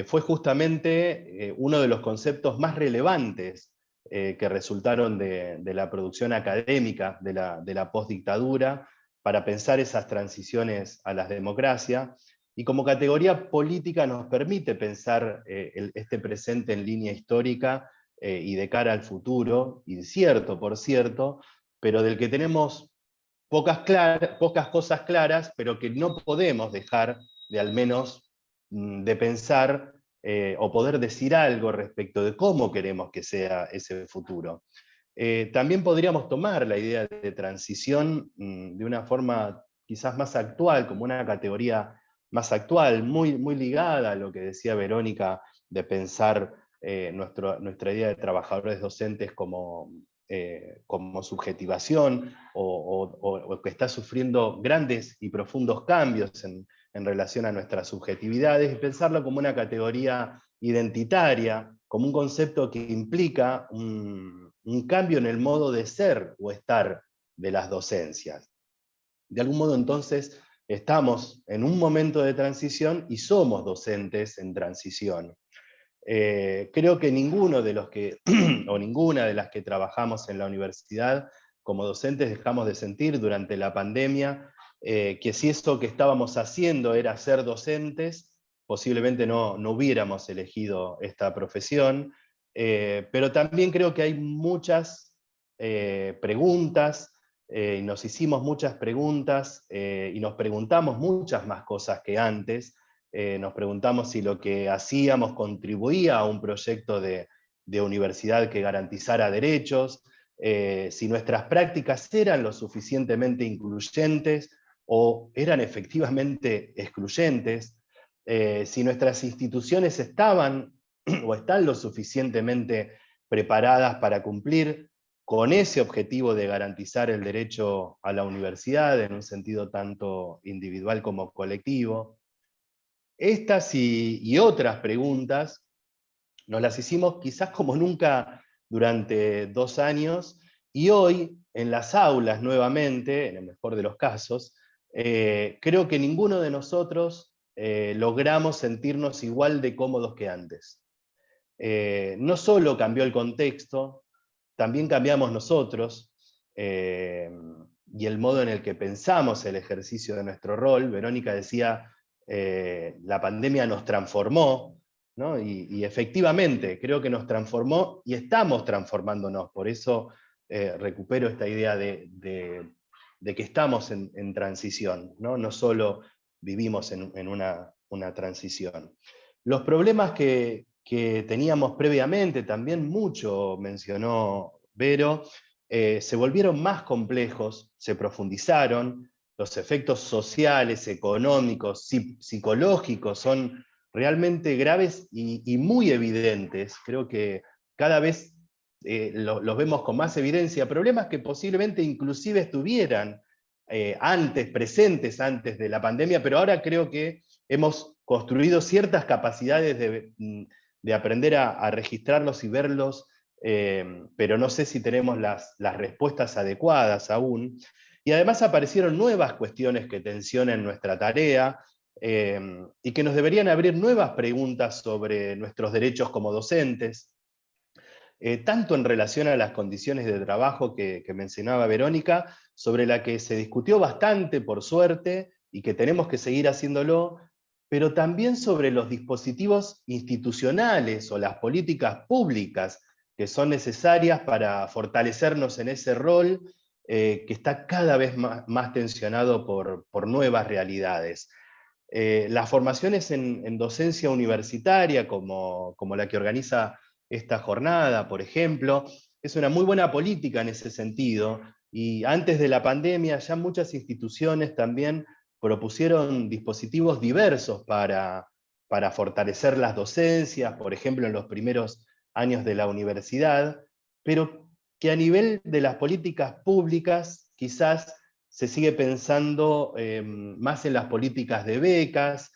fue justamente uno de los conceptos más relevantes que resultaron de la producción académica de la postdictadura para pensar esas transiciones a la democracia, y como categoría política nos permite pensar este presente en línea histórica y de cara al futuro, incierto por cierto, pero del que tenemos pocas cosas claras, pero que no podemos dejar de al menos de pensar o poder decir algo respecto de cómo queremos que sea ese futuro. También podríamos tomar la idea de transición de una forma quizás más actual, como una categoría más actual, muy ligada a lo que decía Verónica, de pensar nuestra idea de trabajadores docentes como subjetivación, o que está sufriendo grandes y profundos cambios en relación a nuestras subjetividades, y pensarlo como una categoría identitaria, como un concepto que implica un cambio en el modo de ser o estar de las docencias. De algún modo entonces estamos en un momento de transición y somos docentes en transición. Creo que ninguno de los que, o ninguna de las que trabajamos en la universidad como docentes dejamos de sentir durante la pandemia que si eso que estábamos haciendo era ser docentes, posiblemente no hubiéramos elegido esta profesión, pero también creo que hay muchas preguntas, y nos hicimos muchas preguntas, y nos preguntamos muchas más cosas que antes. Nos preguntamos si lo que hacíamos contribuía a un proyecto de universidad que garantizara derechos, si nuestras prácticas eran lo suficientemente incluyentes o eran efectivamente excluyentes, si nuestras instituciones estaban o están lo suficientemente preparadas para cumplir con ese objetivo de garantizar el derecho a la universidad en un sentido tanto individual como colectivo. Estas y otras preguntas nos las hicimos quizás como nunca durante 2 años, y hoy en las aulas nuevamente, en el mejor de los casos, creo que ninguno de nosotros logramos sentirnos igual de cómodos que antes. No solo cambió el contexto, también cambiamos nosotros, y el modo en el que pensamos el ejercicio de nuestro rol. Verónica decía, la pandemia nos transformó, ¿no? Y efectivamente, creo que nos transformó y estamos transformándonos. Por eso recupero esta idea de que estamos en transición, ¿no? No solo vivimos en una transición. Los problemas que teníamos previamente, también mucho mencionó Vero, se volvieron más complejos, se profundizaron, los efectos sociales, económicos, psicológicos son realmente graves y muy evidentes. Creo que cada vez los vemos con más evidencia, problemas que posiblemente inclusive estuvieran presentes antes de la pandemia, pero ahora creo que hemos construido ciertas capacidades de aprender a registrarlos y verlos, pero no sé si tenemos las respuestas adecuadas aún. Y además aparecieron nuevas cuestiones que tensionan nuestra tarea, y que nos deberían abrir nuevas preguntas sobre nuestros derechos como docentes, tanto en relación a las condiciones de trabajo que mencionaba Verónica, sobre la que se discutió bastante, por suerte, y que tenemos que seguir haciéndolo, pero también sobre los dispositivos institucionales o las políticas públicas que son necesarias para fortalecernos en ese rol que está cada vez más tensionado por nuevas realidades. Las formaciones en docencia universitaria, como la que organiza esta jornada, por ejemplo, es una muy buena política en ese sentido, y antes de la pandemia ya muchas instituciones también propusieron dispositivos diversos para fortalecer las docencias, por ejemplo en los primeros años de la universidad, pero que a nivel de las políticas públicas quizás se sigue pensando más en las políticas de becas,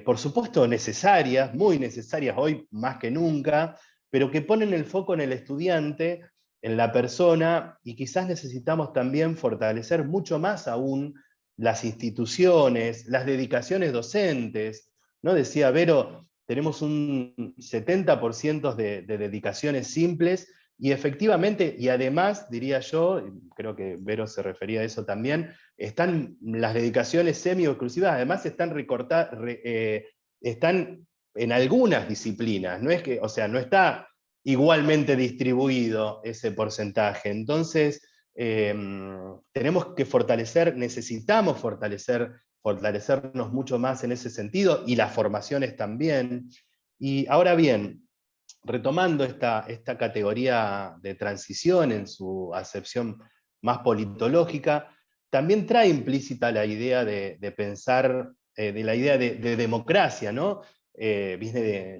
por supuesto necesarias, muy necesarias hoy más que nunca, pero que ponen el foco en el estudiante, en la persona, y quizás necesitamos también fortalecer mucho más aún las instituciones, las dedicaciones docentes, ¿no? Decía Vero, tenemos un 70% de dedicaciones simples, y efectivamente, y además, diría yo, creo que Vero se refería a eso también, están las dedicaciones semi-exclusivas, además están están en algunas disciplinas, no es que, o sea, no está igualmente distribuido ese porcentaje. Entonces, tenemos que fortalecer, necesitamos fortalecernos mucho más en ese sentido, y las formaciones también. Y ahora bien, retomando esta categoría de transición en su acepción más politológica, también trae implícita la idea de pensar, de la idea de democracia, ¿no? Viene de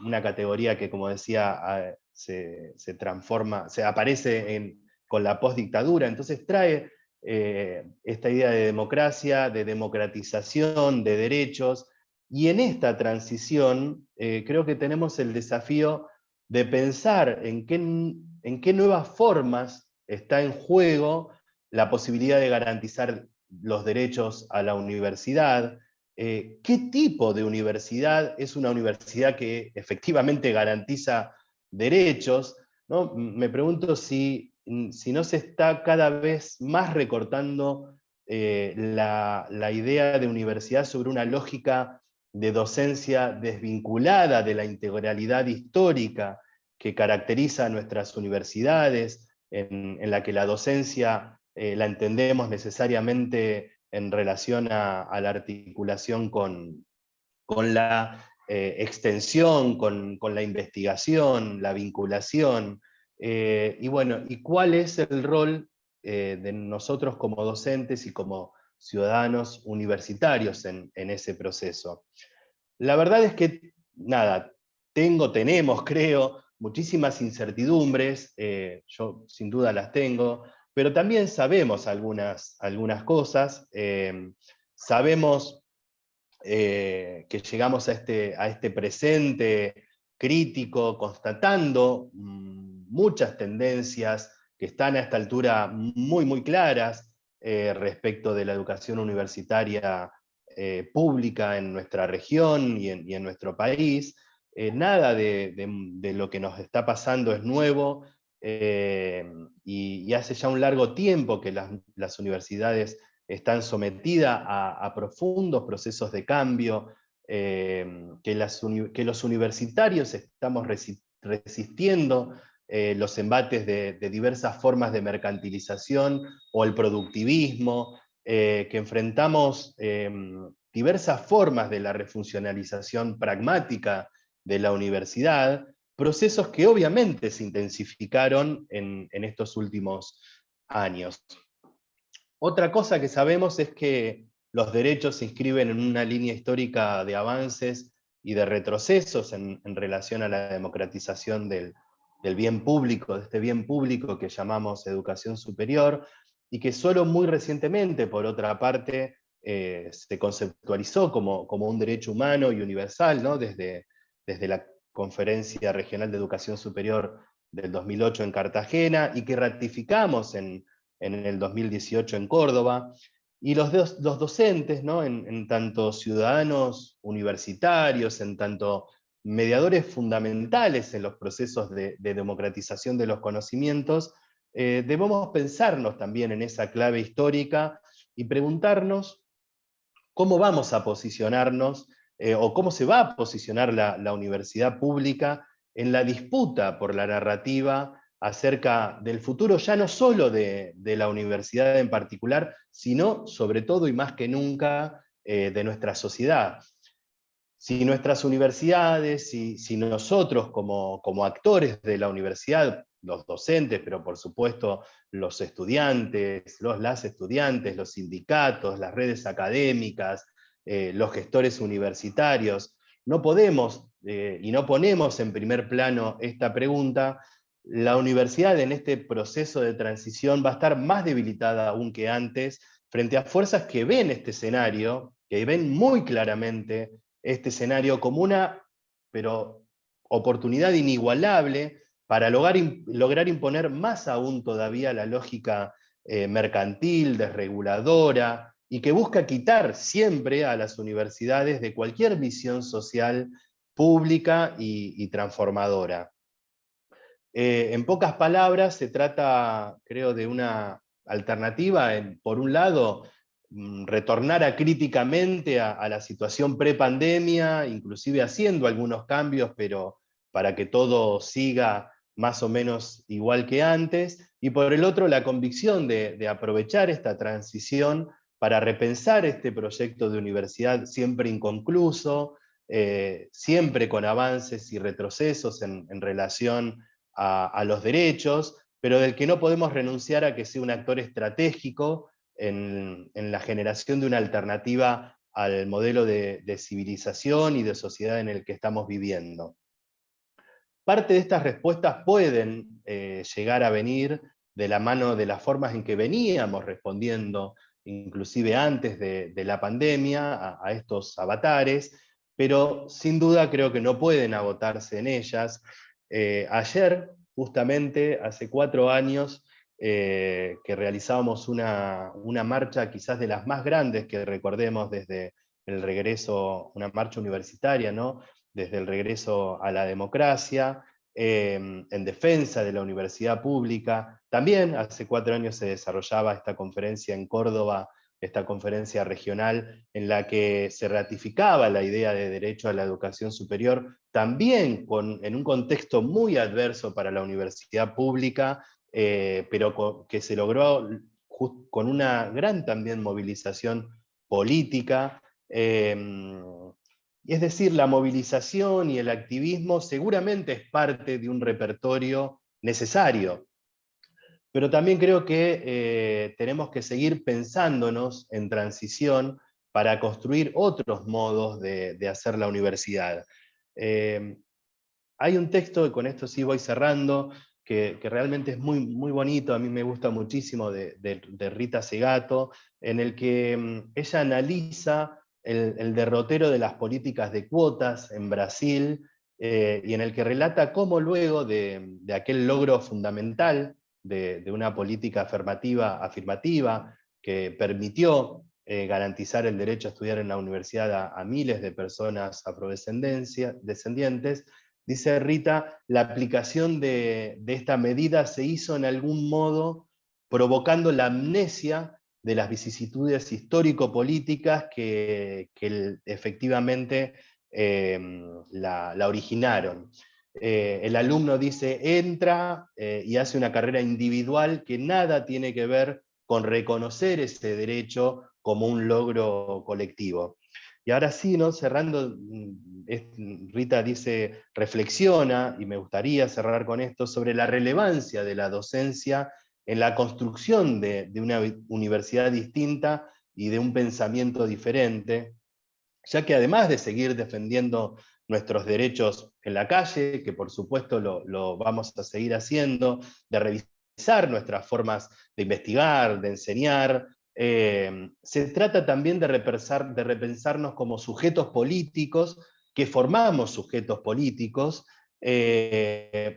una categoría que, como decía, se transforma, se aparece con la postdictadura, entonces trae esta idea de democracia, de democratización, de derechos, y en esta transición creo que tenemos el desafío de pensar en qué nuevas formas está en juego la posibilidad de garantizar los derechos a la universidad. ¿Qué tipo de universidad es una universidad que efectivamente garantiza derechos? ¿No? Me pregunto si no se está cada vez más recortando la idea de universidad sobre una lógica de docencia desvinculada de la integralidad histórica que caracteriza a nuestras universidades, en la que la docencia la entendemos necesariamente en relación a la articulación con la extensión, con la investigación, la vinculación, y bueno, y cuál es el rol de nosotros como docentes y como ciudadanos universitarios en ese proceso. La verdad es que, nada, tenemos, creo, muchísimas incertidumbres, yo sin duda las tengo, pero también sabemos algunas cosas, sabemos que llegamos a este presente crítico, constatando muchas tendencias que están a esta altura muy, muy claras respecto de la educación universitaria pública en nuestra región y en nuestro país. Nada de lo que nos está pasando es nuevo, y hace ya un largo tiempo que las universidades están sometidas a profundos procesos de cambio, que los universitarios estamos resistiendo los embates de diversas formas de mercantilización o el productivismo, que enfrentamos diversas formas de la refuncionalización pragmática de la universidad, procesos que obviamente se intensificaron en estos últimos años. Otra cosa que sabemos es que los derechos se inscriben en una línea histórica de avances y de retrocesos en relación a la democratización del bien público, de este bien público que llamamos educación superior, y que solo muy recientemente, por otra parte, se conceptualizó como un derecho humano y universal, ¿no? Desde la Conferencia Regional de Educación Superior del 2008 en Cartagena, y que ratificamos en el 2018 en Córdoba, y los docentes, ¿no? en tanto ciudadanos universitarios, en tanto mediadores fundamentales en los procesos de democratización de los conocimientos, debemos pensarnos también en esa clave histórica y preguntarnos cómo vamos a posicionarnos, o cómo se va a posicionar la universidad pública en la disputa por la narrativa acerca del futuro, ya no solo de la universidad en particular, sino sobre todo y más que nunca de nuestra sociedad. Si nuestras universidades, si nosotros como actores de la universidad, los docentes, pero por supuesto los estudiantes, las estudiantes, los sindicatos, las redes académicas, los gestores universitarios, no podemos y no ponemos en primer plano esta pregunta, la universidad en este proceso de transición va a estar más debilitada aún que antes, frente a fuerzas que ven este escenario, que ven muy claramente este escenario como una oportunidad inigualable para lograr imponer más aún todavía la lógica mercantil, desreguladora, y que busca quitar siempre a las universidades de cualquier visión social pública y transformadora. En pocas palabras, se trata, creo, de una alternativa, por un lado, retornar críticamente a la situación pre-pandemia, inclusive haciendo algunos cambios, pero para que todo siga más o menos igual que antes, y por el otro, la convicción de aprovechar esta transición para repensar este proyecto de universidad siempre inconcluso, siempre con avances y retrocesos en relación a los derechos, pero del que no podemos renunciar a que sea un actor estratégico en la generación de una alternativa al modelo de civilización y de sociedad en el que estamos viviendo. Parte de estas respuestas pueden llegar a venir de la mano de las formas en que veníamos respondiendo, inclusive antes de la pandemia, a estos avatares, pero sin duda creo que no pueden agotarse en ellas. Ayer, justamente, hace 4 años, que realizábamos una marcha quizás de las más grandes que recordemos desde el regreso, una marcha universitaria, ¿no? Desde el regreso a la democracia, en defensa de la universidad pública. También hace 4 años se desarrollaba esta conferencia en Córdoba, esta conferencia regional en la que se ratificaba la idea de derecho a la educación superior, también en un contexto muy adverso para la universidad pública, pero que se logró con una gran también movilización política. Es decir, la movilización y el activismo seguramente es parte de un repertorio necesario, pero también creo que tenemos que seguir pensándonos en transición para construir otros modos de hacer la universidad. Hay un texto, y con esto sí voy cerrando, que realmente es muy, muy bonito, a mí me gusta muchísimo, de Rita Segato, en el que ella analiza el derrotero de las políticas de cuotas en Brasil, y en el que relata cómo luego de aquel logro fundamental de una política afirmativa que permitió garantizar el derecho a estudiar en la universidad a miles de personas afrodescendientes, dice Rita, la aplicación de esta medida se hizo en algún modo provocando la amnesia de las vicisitudes histórico-políticas que efectivamente la originaron. El alumno dice, entra y hace una carrera individual que nada tiene que ver con reconocer ese derecho como un logro colectivo. Y ahora sí, ¿no? Cerrando, Rita dice, reflexiona, y me gustaría cerrar con esto, sobre la relevancia de la docencia en la construcción de una universidad distinta y de un pensamiento diferente, ya que además de seguir defendiendo nuestros derechos en la calle, que por supuesto lo vamos a seguir haciendo, de revisar nuestras formas de investigar, de enseñar, se trata también de repensarnos como sujetos políticos, que formamos sujetos políticos,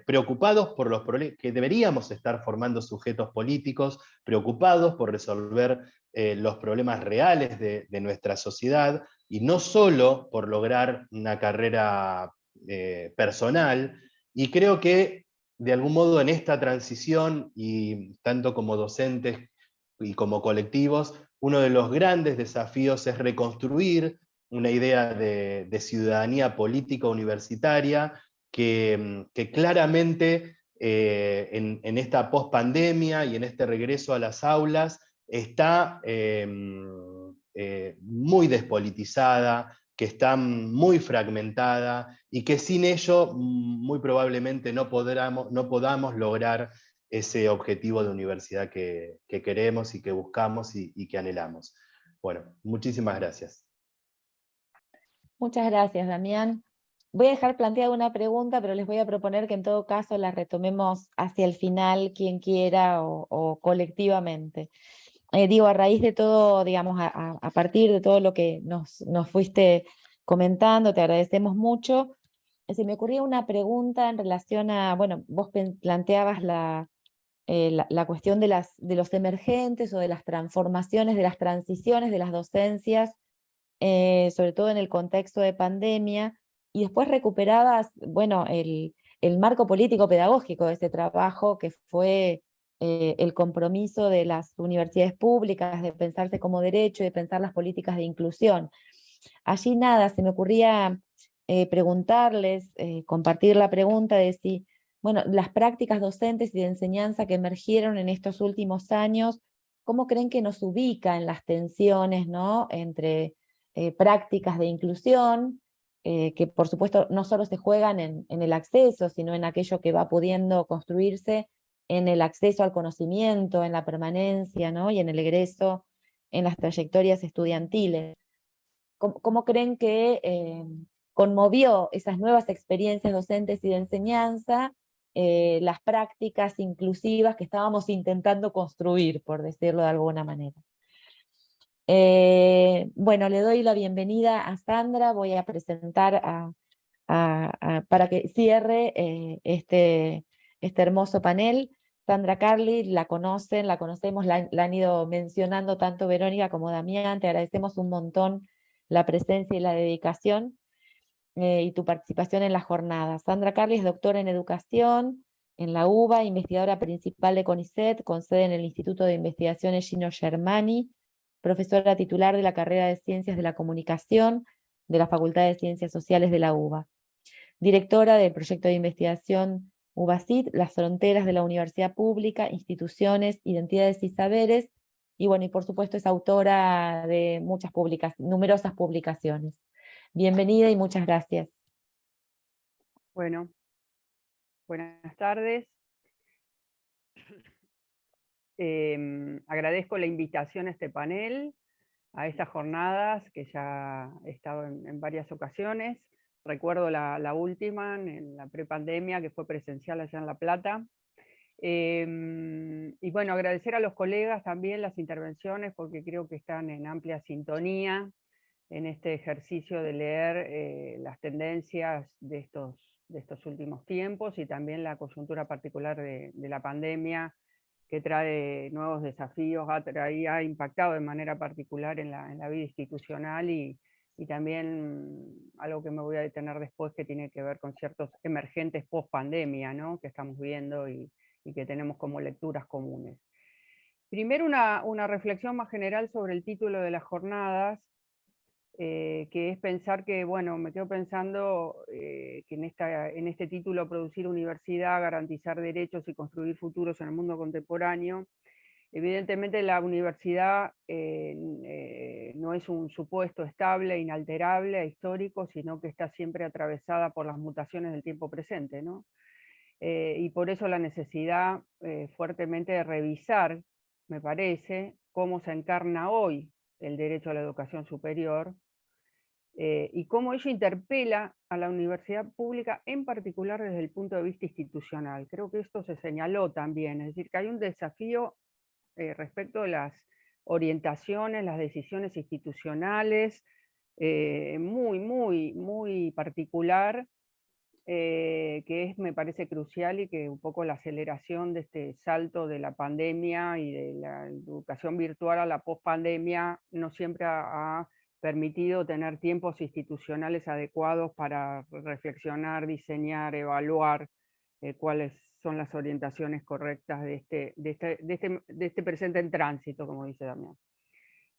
preocupados por los problemas, que deberíamos estar formando sujetos políticos, preocupados por resolver los problemas reales de nuestra sociedad, y no solo por lograr una carrera personal. Y creo que de algún modo en esta transición, y tanto como docentes y como colectivos, uno de los grandes desafíos es reconstruir una idea de ciudadanía política universitaria que claramente en esta pospandemia y en este regreso a las aulas está muy despolitizada, que está muy fragmentada y que sin ello muy probablemente no podamos lograr ese objetivo de universidad que queremos y que buscamos y que anhelamos. Bueno, muchísimas gracias. Muchas gracias, Damián. voy a dejar planteada una pregunta, pero les voy a proponer que en todo caso la retomemos hacia el final, quien quiera o colectivamente. Digo, a raíz de todo, digamos, a partir de todo lo que nos fuiste comentando, te agradecemos mucho. Se me ocurría una pregunta en relación a, bueno, vos planteabas la cuestión de los emergentes o de las transformaciones, de las transiciones de las docencias, sobre todo en el contexto de pandemia, y después recuperabas, bueno, el marco político pedagógico de ese trabajo que fue el compromiso de las universidades públicas de pensarse como derecho y de pensar las políticas de inclusión. Allí nada, se me ocurría preguntarles, compartir la pregunta de si, bueno, las prácticas docentes y de enseñanza que emergieron en estos últimos años, ¿cómo creen que nos ubica en las tensiones, ¿no?, entre prácticas de inclusión, que por supuesto no solo se juegan en el acceso, sino en aquello que va pudiendo construirse en el acceso al conocimiento, en la permanencia, ¿no?, y en el egreso, en las trayectorias estudiantiles? ¿Cómo creen que conmovió esas nuevas experiencias docentes y de enseñanza, las prácticas inclusivas que estábamos intentando construir, por decirlo de alguna manera? Bueno, le doy la bienvenida a Sandra, voy a presentar para que cierre este hermoso panel. Sandra Carli, la conocen, la conocemos, la han ido mencionando tanto Verónica como Damián, te agradecemos un montón la presencia y la dedicación y tu participación en la jornada. Sandra Carli es doctora en educación en la UBA, investigadora principal de CONICET, con sede en el Instituto de Investigaciones Gino Germani, profesora titular de la carrera de Ciencias de la Comunicación de la Facultad de Ciencias Sociales de la UBA. Directora del proyecto de investigación UBACIT, Las fronteras de la universidad pública, instituciones, identidades y saberes, y bueno, y por supuesto es autora de numerosas publicaciones. Bienvenida y muchas gracias. Bueno, buenas tardes. Agradezco la invitación a este panel, a estas jornadas que ya he estado en varias ocasiones. Recuerdo la última, en la prepandemia, que fue presencial allá en La Plata. Y bueno, agradecer a los colegas también las intervenciones, porque creo que están en amplia sintonía en este ejercicio de leer las tendencias de estos últimos tiempos, y también la coyuntura particular de la pandemia, que trae nuevos desafíos, ha impactado de manera particular en la vida institucional, y también algo que me voy a detener después, que tiene que ver con ciertos emergentes post pandemia, ¿no?, que estamos viendo y que tenemos como lecturas comunes. Primero una reflexión más general sobre el título de las jornadas, que es pensar que, bueno, me quedo pensando que en este título, producir universidad, garantizar derechos y construir futuros en el mundo contemporáneo, evidentemente la universidad no es un supuesto estable, inalterable, histórico, sino que está siempre atravesada por las mutaciones del tiempo presente, ¿no? Y por eso la necesidad fuertemente de revisar, me parece, cómo se encarna hoy el derecho a la educación superior, y cómo ello interpela a la universidad pública, en particular desde el punto de vista institucional. Creo que esto se señaló también, es decir, que hay un desafío respecto de las orientaciones, las decisiones institucionales, muy particular, que me parece crucial, y que un poco la aceleración de este salto de la pandemia y de la educación virtual a la pospandemia no siempre ha permitido tener tiempos institucionales adecuados para reflexionar, diseñar, evaluar cuáles son las orientaciones correctas de este presente en tránsito, como dice Damián.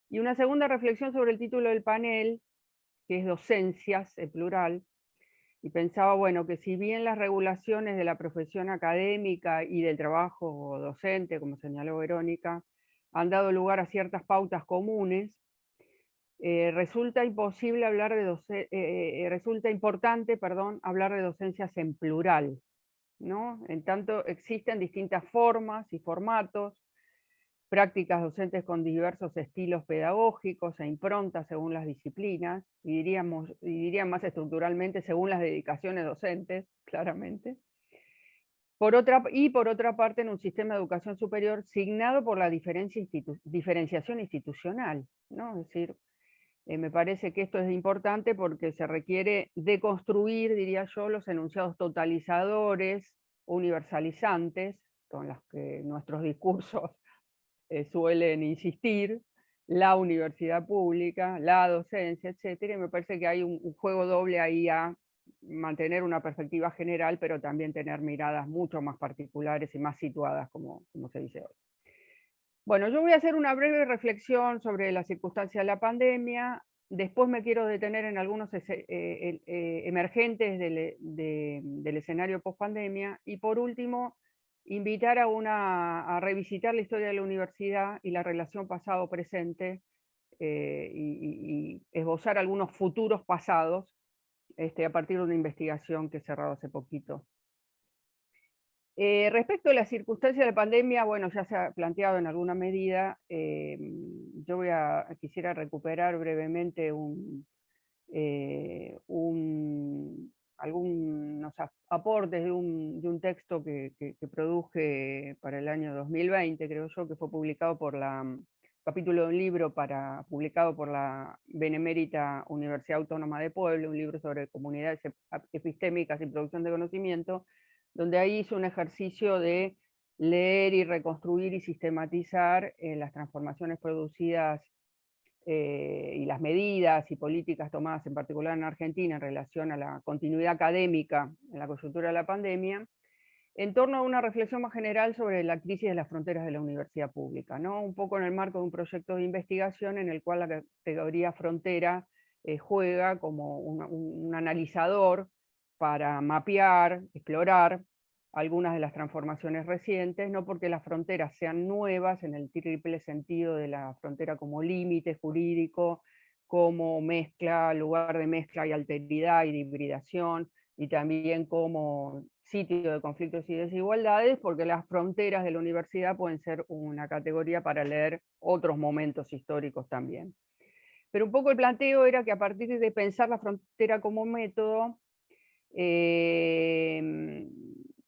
Y una segunda reflexión sobre el título del panel, que es docencias, en plural, y pensaba, bueno, que si bien las regulaciones de la profesión académica y del trabajo docente, como señaló Verónica, han dado lugar a ciertas pautas comunes, resulta importante, perdón, hablar de docencias en plural, ¿no? En tanto existen distintas formas y formatos, prácticas docentes con diversos estilos pedagógicos e improntas según las disciplinas, y diría más estructuralmente según las dedicaciones docentes, claramente. Por otra parte, en un sistema de educación superior signado por la diferenciación institucional, ¿no? Es decir, me parece que esto es importante porque se requiere deconstruir, diría yo, los enunciados totalizadores, universalizantes, con los que nuestros discursos suelen insistir, la universidad pública, la docencia, etcétera, y me parece que hay un juego doble ahí a mantener una perspectiva general, pero también tener miradas mucho más particulares y más situadas, como se dice hoy. Bueno, yo voy a hacer una breve reflexión sobre la circunstancia de la pandemia, después me quiero detener en algunos emergentes del escenario post-pandemia, y por último, invitar a revisitar la historia de la universidad y la relación pasado-presente, y esbozar algunos futuros pasados a partir de una investigación que he cerrado hace poquito. Respecto a la circunstancia de la pandemia, bueno, ya se ha planteado en alguna medida. Yo quisiera recuperar brevemente algunos aportes de un texto que produje para el año 2020, creo yo, que fue publicado capítulo de un libro publicado por la Benemérita Universidad Autónoma de Puebla, un libro sobre comunidades epistémicas y producción de conocimiento, donde ahí hizo un ejercicio de leer y reconstruir y sistematizar las transformaciones producidas y las medidas y políticas tomadas en particular en Argentina en relación a la continuidad académica en la coyuntura de la pandemia, en torno a una reflexión más general sobre la crisis de las fronteras de la universidad pública, ¿no? Un poco en el marco de un proyecto de investigación en el cual la categoría frontera juega como un analizador para mapear, explorar algunas de las transformaciones recientes, no porque las fronteras sean nuevas en el triple sentido de la frontera como límite jurídico, como mezcla, lugar de mezcla y alteridad y de hibridación, y también como sitio de conflictos y desigualdades, porque las fronteras de la universidad pueden ser una categoría para leer otros momentos históricos también. Pero un poco el planteo era que a partir de pensar la frontera como método,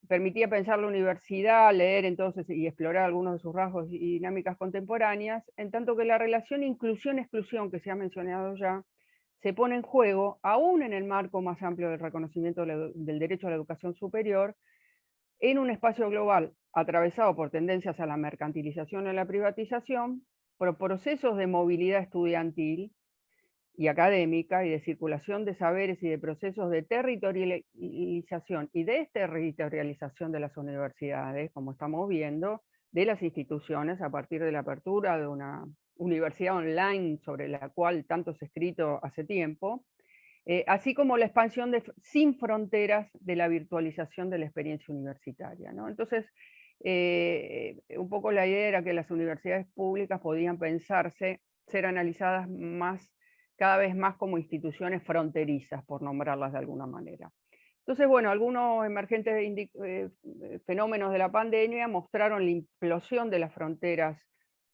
permitía pensar la universidad, leer entonces y explorar algunos de sus rasgos y dinámicas contemporáneas, en tanto que la relación inclusión-exclusión que se ha mencionado ya, se pone en juego, aún en el marco más amplio del reconocimiento del derecho a la educación superior, en un espacio global atravesado por tendencias a la mercantilización y a la privatización, por procesos de movilidad estudiantil y académica y de circulación de saberes y de procesos de territorialización y desterritorialización de las universidades, como estamos viendo, de las instituciones a partir de la apertura de una universidad online sobre la cual tanto se ha escrito hace tiempo, así como la expansión sin fronteras de la virtualización de la experiencia universitaria, ¿no? Entonces, un poco la idea era que las universidades públicas podían ser analizadas cada vez más como instituciones fronterizas, por nombrarlas de alguna manera. Entonces, bueno, algunos emergentes fenómenos de la pandemia mostraron la implosión de las fronteras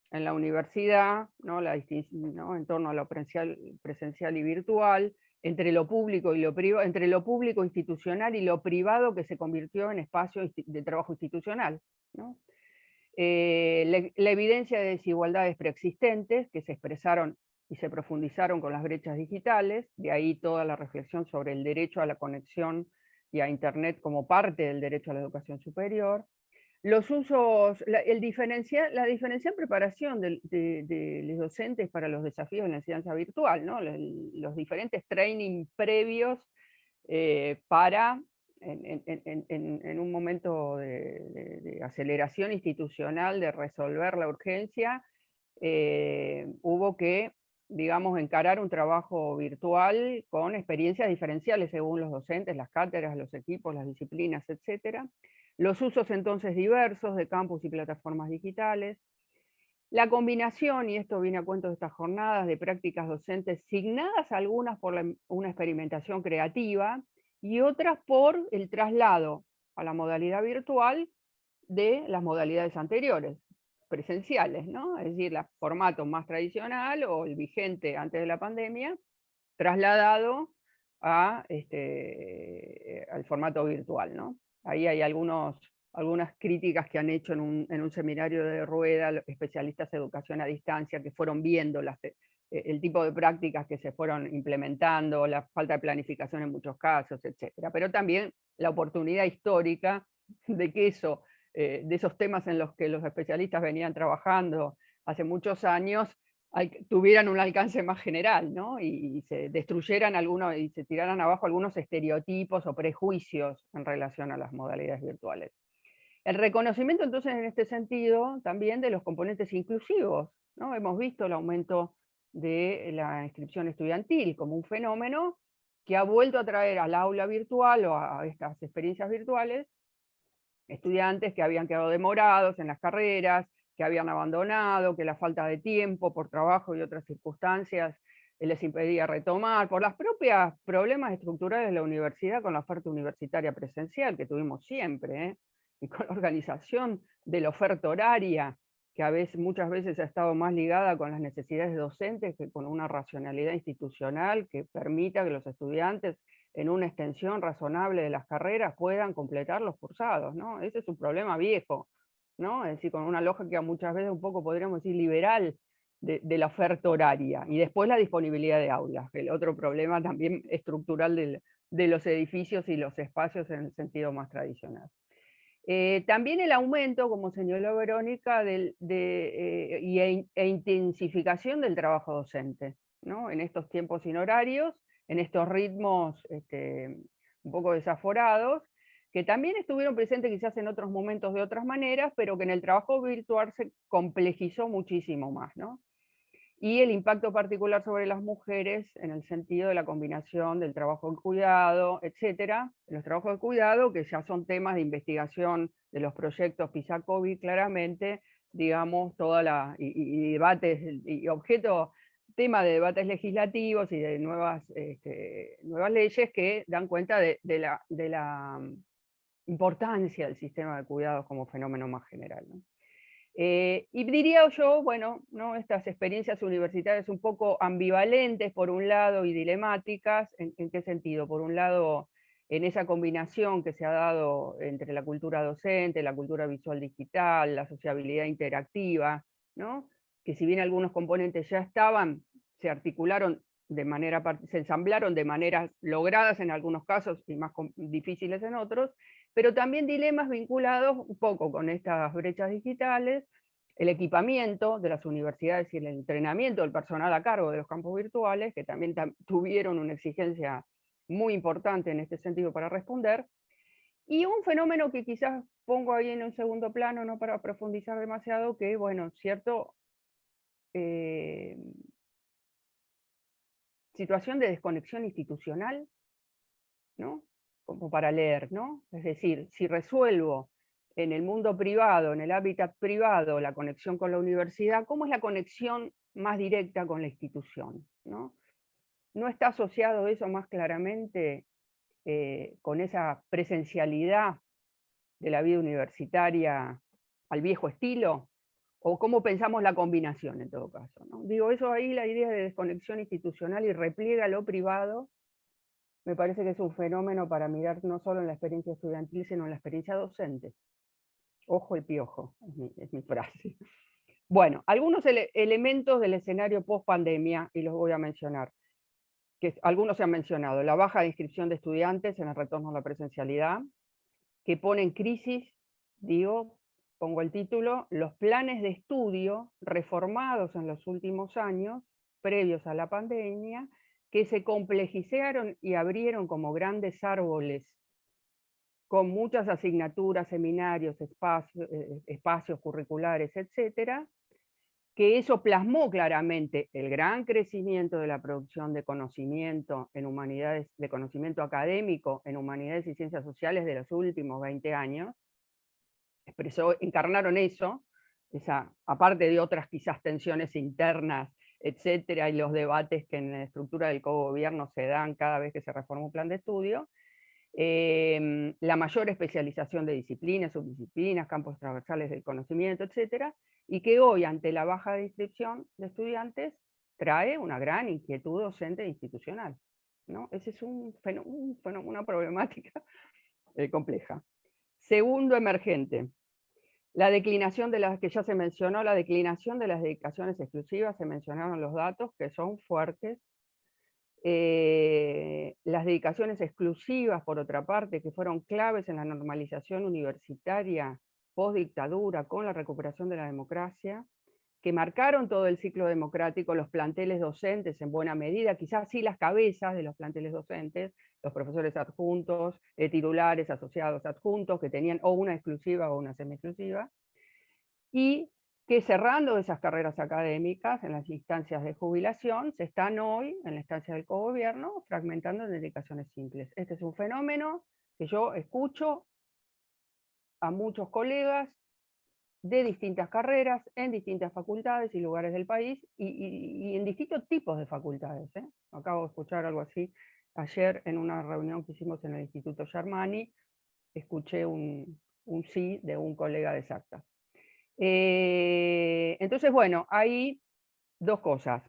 en la universidad, ¿no? En torno a lo presencial y virtual, entre lo público y lo privado, entre lo público institucional y lo privado, que se convirtió en espacio de trabajo institucional, ¿no? La evidencia de desigualdades preexistentes que se expresaron y se profundizaron con las brechas digitales, de ahí toda la reflexión sobre el derecho a la conexión y a Internet como parte del derecho a la educación superior. Los usos, la diferencial preparación de los docentes para los desafíos de la enseñanza virtual, ¿no? Los diferentes training previos para, en un momento de aceleración institucional, de resolver la urgencia, hubo que, digamos, encarar un trabajo virtual con experiencias diferenciales según los docentes, las cátedras, los equipos, las disciplinas, etc. Los usos entonces diversos de campus y plataformas digitales. La combinación, y esto viene a cuento de estas jornadas, de prácticas docentes signadas algunas por una experimentación creativa y otras por el traslado a la modalidad virtual de las modalidades anteriores. presenciales, ¿no? Es decir, el formato más tradicional o el vigente antes de la pandemia, trasladado al formato virtual, ¿no? Ahí hay algunas críticas que han hecho en un seminario de Rueda, los especialistas de educación a distancia, que fueron viendo el tipo de prácticas que se fueron implementando, la falta de planificación en muchos casos, etcétera. Pero también la oportunidad histórica de que de esos temas en los que los especialistas venían trabajando hace muchos años, tuvieran un alcance más general, ¿no? Y se destruyeran y se tiraran abajo algunos estereotipos o prejuicios en relación a las modalidades virtuales. El reconocimiento entonces en este sentido también de los componentes inclusivos, ¿no? Hemos visto el aumento de la inscripción estudiantil como un fenómeno que ha vuelto a traer al aula virtual o a estas experiencias virtuales estudiantes que habían quedado demorados en las carreras, que habían abandonado, que la falta de tiempo por trabajo y otras circunstancias les impedía retomar, por los propios problemas estructurales de la universidad con la oferta universitaria presencial que tuvimos siempre, y con la organización de la oferta horaria, que muchas veces ha estado más ligada con las necesidades docentes que con una racionalidad institucional que permita que los estudiantes en una extensión razonable de las carreras puedan completar los cursados, ¿no? Ese es un problema viejo, ¿no? Es decir, con una lógica muchas veces un poco, podríamos decir, liberal de la oferta horaria. Y después la disponibilidad de aulas, el otro problema también estructural de los edificios y los espacios en el sentido más tradicional. También el aumento, como señaló Verónica, e intensificación del trabajo docente, ¿no? En estos tiempos sin horarios, en estos ritmos un poco desaforados, que también estuvieron presentes quizás en otros momentos de otras maneras, pero que en el trabajo virtual se complejizó muchísimo más, ¿no? Y el impacto particular sobre las mujeres en el sentido de la combinación del trabajo de cuidado, etcétera, los trabajos de cuidado que ya son temas de investigación de los proyectos PISA-COVID claramente, digamos, y debates, y tema de debates legislativos y de nuevas leyes que dan cuenta de la importancia del sistema de cuidados como fenómeno más general, ¿no? Y diría yo, bueno, ¿no? Estas experiencias universitarias un poco ambivalentes por un lado y dilemáticas, ¿en qué sentido? Por un lado, en esa combinación que se ha dado entre la cultura docente, la cultura visual digital, la sociabilidad interactiva, ¿no? Que si bien algunos componentes ya estaban, se articularon se ensamblaron de maneras logradas en algunos casos y más difíciles en otros, pero también dilemas vinculados un poco con estas brechas digitales, el equipamiento de las universidades y el entrenamiento del personal a cargo de los campos virtuales, que también tuvieron una exigencia muy importante en este sentido para responder, y un fenómeno que quizás pongo ahí en un segundo plano, no para profundizar demasiado, que bueno, cierto situación de desconexión institucional, ¿no? Como para leer, ¿no? Es decir, si resuelvo en el mundo privado, en el hábitat privado, la conexión con la universidad, ¿cómo es la conexión más directa con la institución? ¿No? ¿No está asociado eso más claramente con esa presencialidad de la vida universitaria al viejo estilo? ¿O cómo pensamos la combinación en todo caso, ¿no? Digo, eso ahí, la idea de desconexión institucional y repliegue a lo privado, me parece que es un fenómeno para mirar no solo en la experiencia estudiantil, sino en la experiencia docente. Ojo y piojo, es mi frase. Bueno, algunos elementos del escenario post-pandemia, y los voy a mencionar, que algunos se han mencionado: la baja de inscripción de estudiantes en el retorno a la presencialidad, que pone en crisis, pongo el título, los planes de estudio reformados en los últimos años, previos a la pandemia, que se complejizaron y abrieron como grandes árboles, con muchas asignaturas, seminarios, espacios curriculares, etcétera, que eso plasmó claramente el gran crecimiento de la producción de conocimiento en humanidades, de conocimiento académico en humanidades y ciencias sociales de los últimos 20 años, encarnaron eso, aparte de otras quizás tensiones internas, etcétera, y los debates que en la estructura del cogobierno se dan cada vez que se reforma un plan de estudio, la mayor especialización de disciplinas, subdisciplinas, campos transversales del conocimiento, etc. Y que hoy, ante la baja de inscripción de estudiantes, trae una gran inquietud docente e institucional, ¿no? Ese es una problemática compleja. Segundo emergente, la declinación de las que ya se mencionó, la declinación de las dedicaciones exclusivas, se mencionaron los datos que son fuertes. Las dedicaciones exclusivas, por otra parte, que fueron claves en la normalización universitaria post-dictadura con la recuperación de la democracia, que marcaron todo el ciclo democrático, los planteles docentes en buena medida, quizás sí las cabezas de los planteles docentes, los profesores adjuntos, titulares, asociados adjuntos, que tenían o una exclusiva o una semi-exclusiva, y que cerrando esas carreras académicas en las instancias de jubilación, se están hoy, en la instancia del cogobierno, fragmentando en dedicaciones simples. Este es un fenómeno que yo escucho a muchos colegas de distintas carreras, en distintas facultades y lugares del país, y en distintos tipos de facultades. Acabo de escuchar algo así ayer en una reunión que hicimos en el Instituto Germani, escuché un sí de un colega de SACTA. Entonces, bueno, hay dos cosas.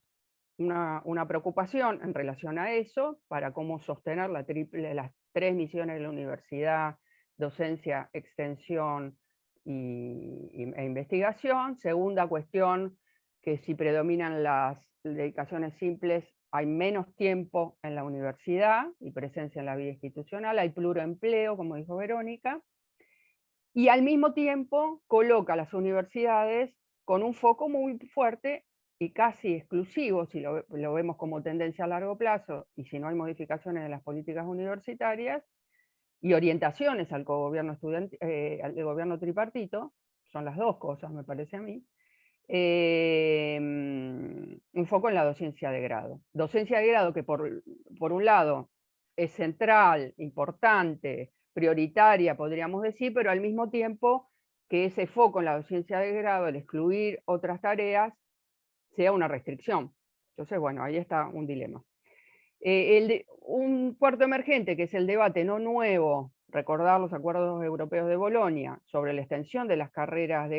Una preocupación en relación a eso, para cómo sostener las tres misiones de la universidad: docencia, extensión e investigación. Segunda cuestión, que si predominan las dedicaciones simples, hay menos tiempo en la universidad y presencia en la vida institucional, hay pluriempleo, como dijo Verónica, y al mismo tiempo coloca a las universidades con un foco muy fuerte y casi exclusivo, si lo vemos como tendencia a largo plazo, y si no hay modificaciones de las políticas universitarias, y orientaciones al cogobierno al gobierno tripartito, son las dos cosas, me parece a mí, un foco en la docencia de grado. Docencia de grado que por un lado es central, importante, prioritaria, podríamos decir, pero al mismo tiempo que ese foco en la docencia de grado, el excluir otras tareas, sea una restricción. Entonces, bueno, ahí está un dilema. Un cuarto emergente, que es el debate no nuevo, recordar los acuerdos europeos de Bolonia, sobre la extensión de las carreras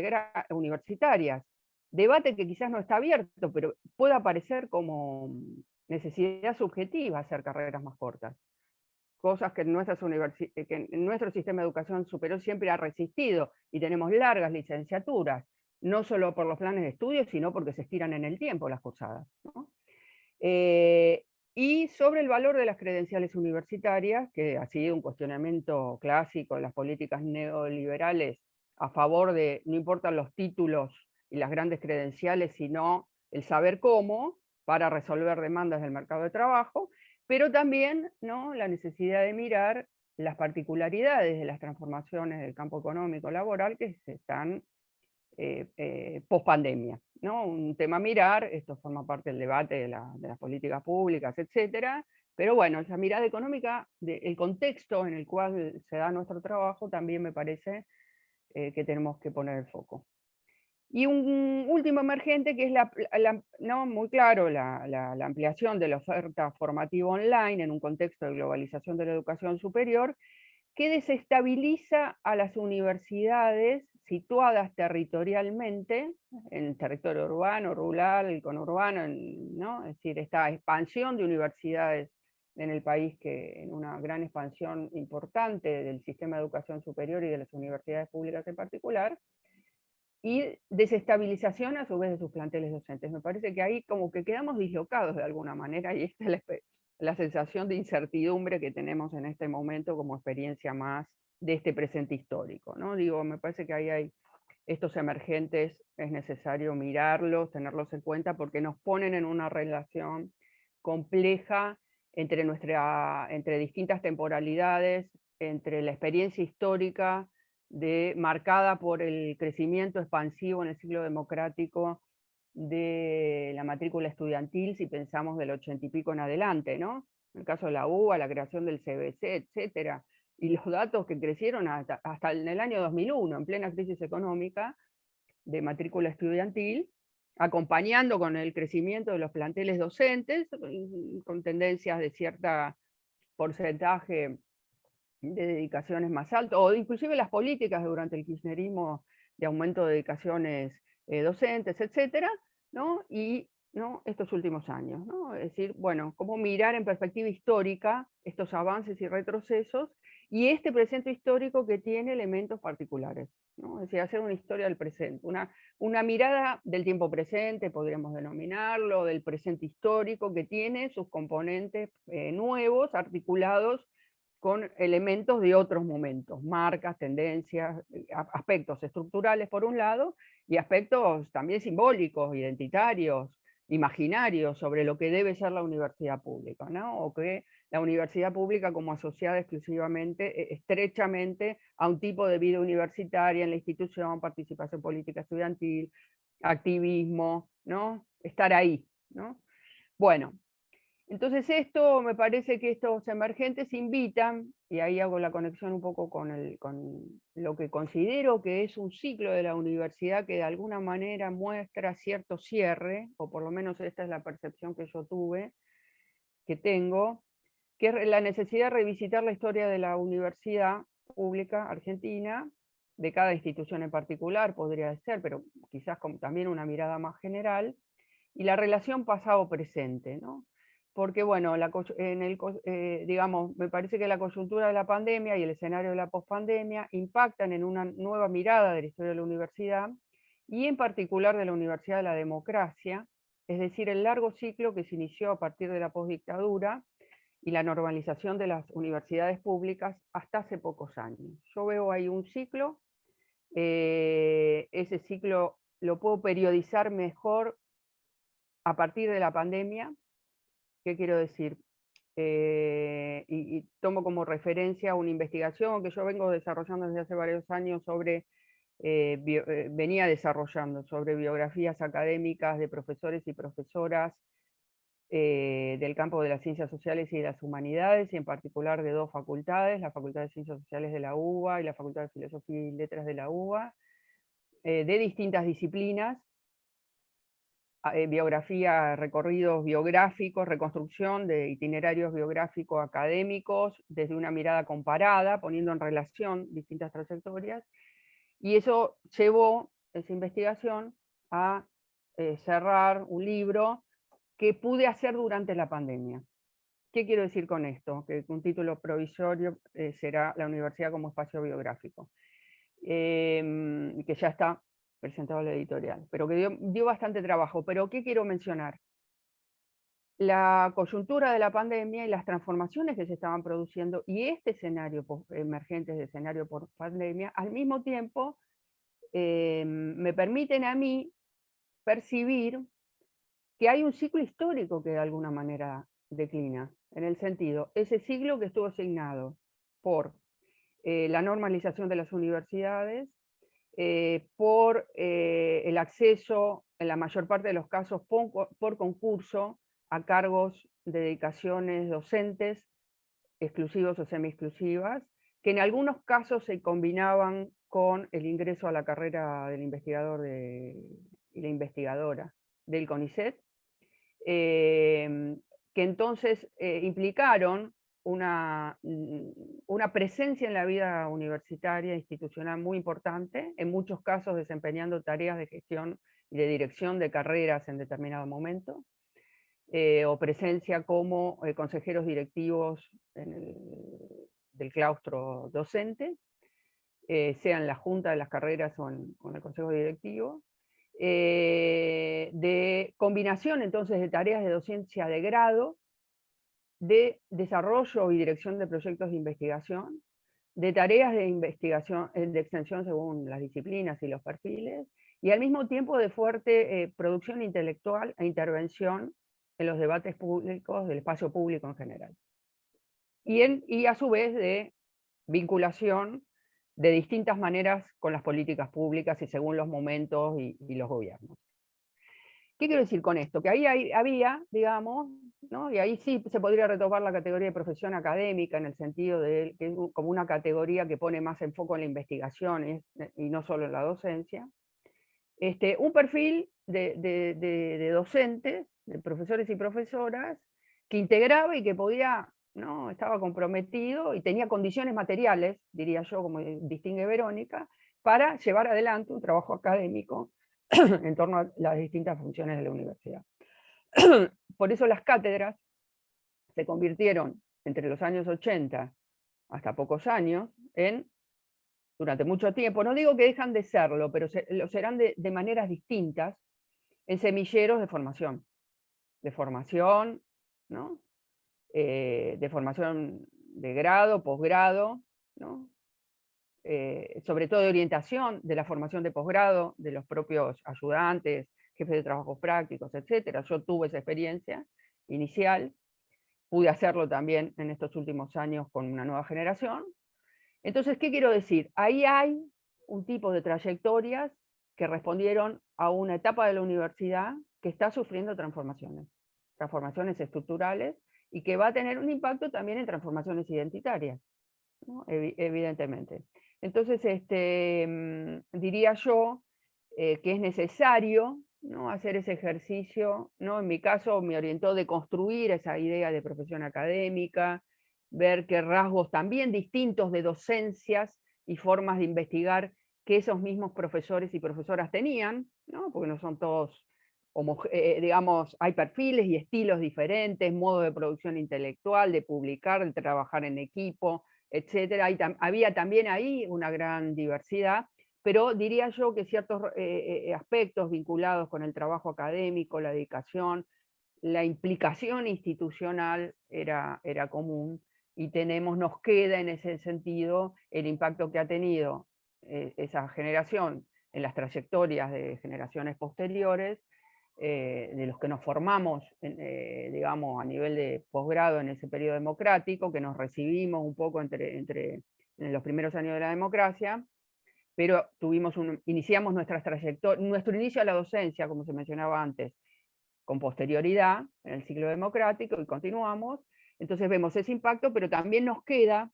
universitarias. Debate que quizás no está abierto, pero puede aparecer como necesidad subjetiva hacer carreras más cortas. Cosas que en nuestro sistema de educación superior siempre ha resistido, y tenemos largas licenciaturas, no solo por los planes de estudio, sino porque se estiran en el tiempo las cursadas, ¿no? Y sobre el valor de las credenciales universitarias, que ha sido un cuestionamiento clásico en las políticas neoliberales a favor de, no importan los títulos y las grandes credenciales, sino el saber cómo para resolver demandas del mercado de trabajo, pero también, ¿no?, la necesidad de mirar las particularidades de las transformaciones del campo económico laboral que se están post pandemia, ¿no? Un tema a mirar, esto forma parte del debate de las políticas públicas, etcétera, pero bueno, esa mirada económica, el contexto en el cual se da nuestro trabajo, también me parece que tenemos que poner el foco. Y un último emergente, que es no, muy claro, la ampliación de la oferta formativa online en un contexto de globalización de la educación superior, que desestabiliza a las universidades situadas territorialmente, en el territorio urbano, rural, el conurbano, ¿no? Es decir, esta expansión de universidades en el país, que en una gran expansión importante del sistema de educación superior y de las universidades públicas en particular, y desestabilización a su vez de sus planteles docentes. Me parece que ahí como que quedamos dislocados de alguna manera, y esta es la sensación de incertidumbre que tenemos en este momento como experiencia más de este presente histórico, ¿no? Digo, me parece que ahí hay estos emergentes, es necesario mirarlos, tenerlos en cuenta, porque nos ponen en una relación compleja entre distintas temporalidades, entre la experiencia histórica marcada por el crecimiento expansivo en el siglo democrático de la matrícula estudiantil, si pensamos del 80 y pico en adelante, ¿no? En el caso de la UBA, la creación del CBC, etcétera, y los datos que crecieron hasta en el año 2001, en plena crisis económica, de matrícula estudiantil, acompañando con el crecimiento de los planteles docentes, con tendencias de cierto porcentaje de dedicaciones más alto, o inclusive las políticas durante el kirchnerismo de aumento de dedicaciones docentes, etcétera, ¿no? Y ¿no? estos últimos años, ¿no? Es decir, bueno, cómo mirar en perspectiva histórica estos avances y retrocesos, y este presente histórico que tiene elementos particulares, ¿no? Es decir, hacer una historia del presente, una mirada del tiempo presente, podríamos denominarlo, del presente histórico, que tiene sus componentes nuevos, articulados con elementos de otros momentos, marcas, tendencias, aspectos estructurales por un lado, y aspectos también simbólicos, identitarios, imaginarios sobre lo que debe ser la universidad pública, ¿no? O que la universidad pública como asociada exclusivamente, estrechamente a un tipo de vida universitaria en la institución, participación política estudiantil, activismo, ¿no? Estar ahí, ¿no? Bueno, entonces esto, me parece que estos emergentes invitan, y ahí hago la conexión un poco con lo que considero que es un ciclo de la universidad que de alguna manera muestra cierto cierre, o por lo menos esta es la percepción que yo tuve, que tengo, que es la necesidad de revisitar la historia de la universidad pública argentina, de cada institución en particular podría ser, pero quizás con también una mirada más general, y la relación pasado-presente, ¿no? Porque, bueno, digamos, me parece que la coyuntura de la pandemia y el escenario de la pospandemia impactan en una nueva mirada de la historia de la universidad, y en particular de la Universidad de la Democracia, es decir, el largo ciclo que se inició a partir de la postdictadura y la normalización de las universidades públicas hasta hace pocos años. Yo veo ahí un ciclo, ese ciclo lo puedo periodizar mejor a partir de la pandemia. ¿Qué quiero decir? Y tomo como referencia una investigación que yo vengo desarrollando desde hace varios años sobre, venía desarrollando sobre biografías académicas de profesores y profesoras del campo de las ciencias sociales y de las humanidades, y en particular de dos facultades, la Facultad de Ciencias Sociales de la UBA y la Facultad de Filosofía y Letras de la UBA, de distintas disciplinas, biografía, recorridos biográficos, reconstrucción de itinerarios biográficos académicos desde una mirada comparada, poniendo en relación distintas trayectorias, y eso llevó, esa investigación, a cerrar un libro que pude hacer durante la pandemia. ¿Qué quiero decir con esto? Que un título provisorio será La Universidad como Espacio Biográfico, que ya está presentado a la editorial, pero que dio bastante trabajo. Pero ¿qué quiero mencionar? La coyuntura de la pandemia y las transformaciones que se estaban produciendo, y este escenario emergente de escenario por pandemia, al mismo tiempo me permiten a mí percibir que hay un ciclo histórico que de alguna manera declina, en el sentido, ese siglo que estuvo asignado por la normalización de las universidades, por el acceso, en la mayor parte de los casos, por concurso, a cargos de dedicaciones docentes, exclusivos o semi-exclusivas, que en algunos casos se combinaban con el ingreso a la carrera del investigador y la investigadora del CONICET, que entonces implicaron una presencia en la vida universitaria institucional muy importante, en muchos casos desempeñando tareas de gestión y de dirección de carreras en determinado momento, o presencia como consejeros directivos del claustro docente, sea en la junta de las carreras o en el consejo directivo, de combinación entonces de tareas de docencia de grado, de desarrollo y dirección de proyectos de investigación, de tareas de investigación, de extensión según las disciplinas y los perfiles, y al mismo tiempo de fuerte producción intelectual e intervención en los debates públicos, del espacio público en general. Y a su vez de vinculación de distintas maneras con las políticas públicas y según los momentos y los gobiernos. ¿Qué quiero decir con esto? Que ahí había, digamos, ¿no? Y ahí sí se podría retomar la categoría de profesión académica en el sentido de que es como una categoría que pone más enfoque en la investigación y no solo en la docencia. Un perfil de docentes, de profesores y profesoras, que integraba y que podía ¿no? Estaba comprometido y tenía condiciones materiales, diría yo, como distingue Verónica, para llevar adelante un trabajo académico en torno a las distintas funciones de la universidad. Por eso las cátedras se convirtieron entre los años 80 hasta pocos años durante mucho tiempo, no digo que dejan de serlo, pero lo serán de maneras distintas, en semilleros de formación, ¿no? De formación de grado, posgrado, ¿no? Sobre todo de orientación de la formación de posgrado, de los propios ayudantes, jefes de trabajos prácticos, etc. Yo tuve esa experiencia inicial, pude hacerlo también en estos últimos años con una nueva generación. Entonces, ¿qué quiero decir? Ahí hay un tipo de trayectorias que respondieron a una etapa de la universidad que está sufriendo transformaciones estructurales, y que va a tener un impacto también en transformaciones identitarias, ¿no? Evidentemente. Entonces, diría yo que es necesario, ¿no?, hacer ese ejercicio, ¿no? En mi caso me orientó de construir esa idea de profesión académica, ver qué rasgos también distintos de docencias y formas de investigar que esos mismos profesores y profesoras tenían, ¿no? Porque no son todos, digamos, hay perfiles y estilos diferentes, modo de producción intelectual, de publicar, de trabajar en equipo, etc. Había también ahí una gran diversidad, pero diría yo que ciertos aspectos vinculados con el trabajo académico, la dedicación, la implicación institucional era común, y nos queda en ese sentido el impacto que ha tenido esa generación en las trayectorias de generaciones posteriores, de los que nos formamos, digamos, a nivel de posgrado en ese periodo democrático, que nos recibimos un poco en los primeros años de la democracia, pero iniciamos nuestro inicio a la docencia, como se mencionaba antes, con posterioridad en el ciclo democrático, y continuamos. Entonces vemos ese impacto, pero también nos queda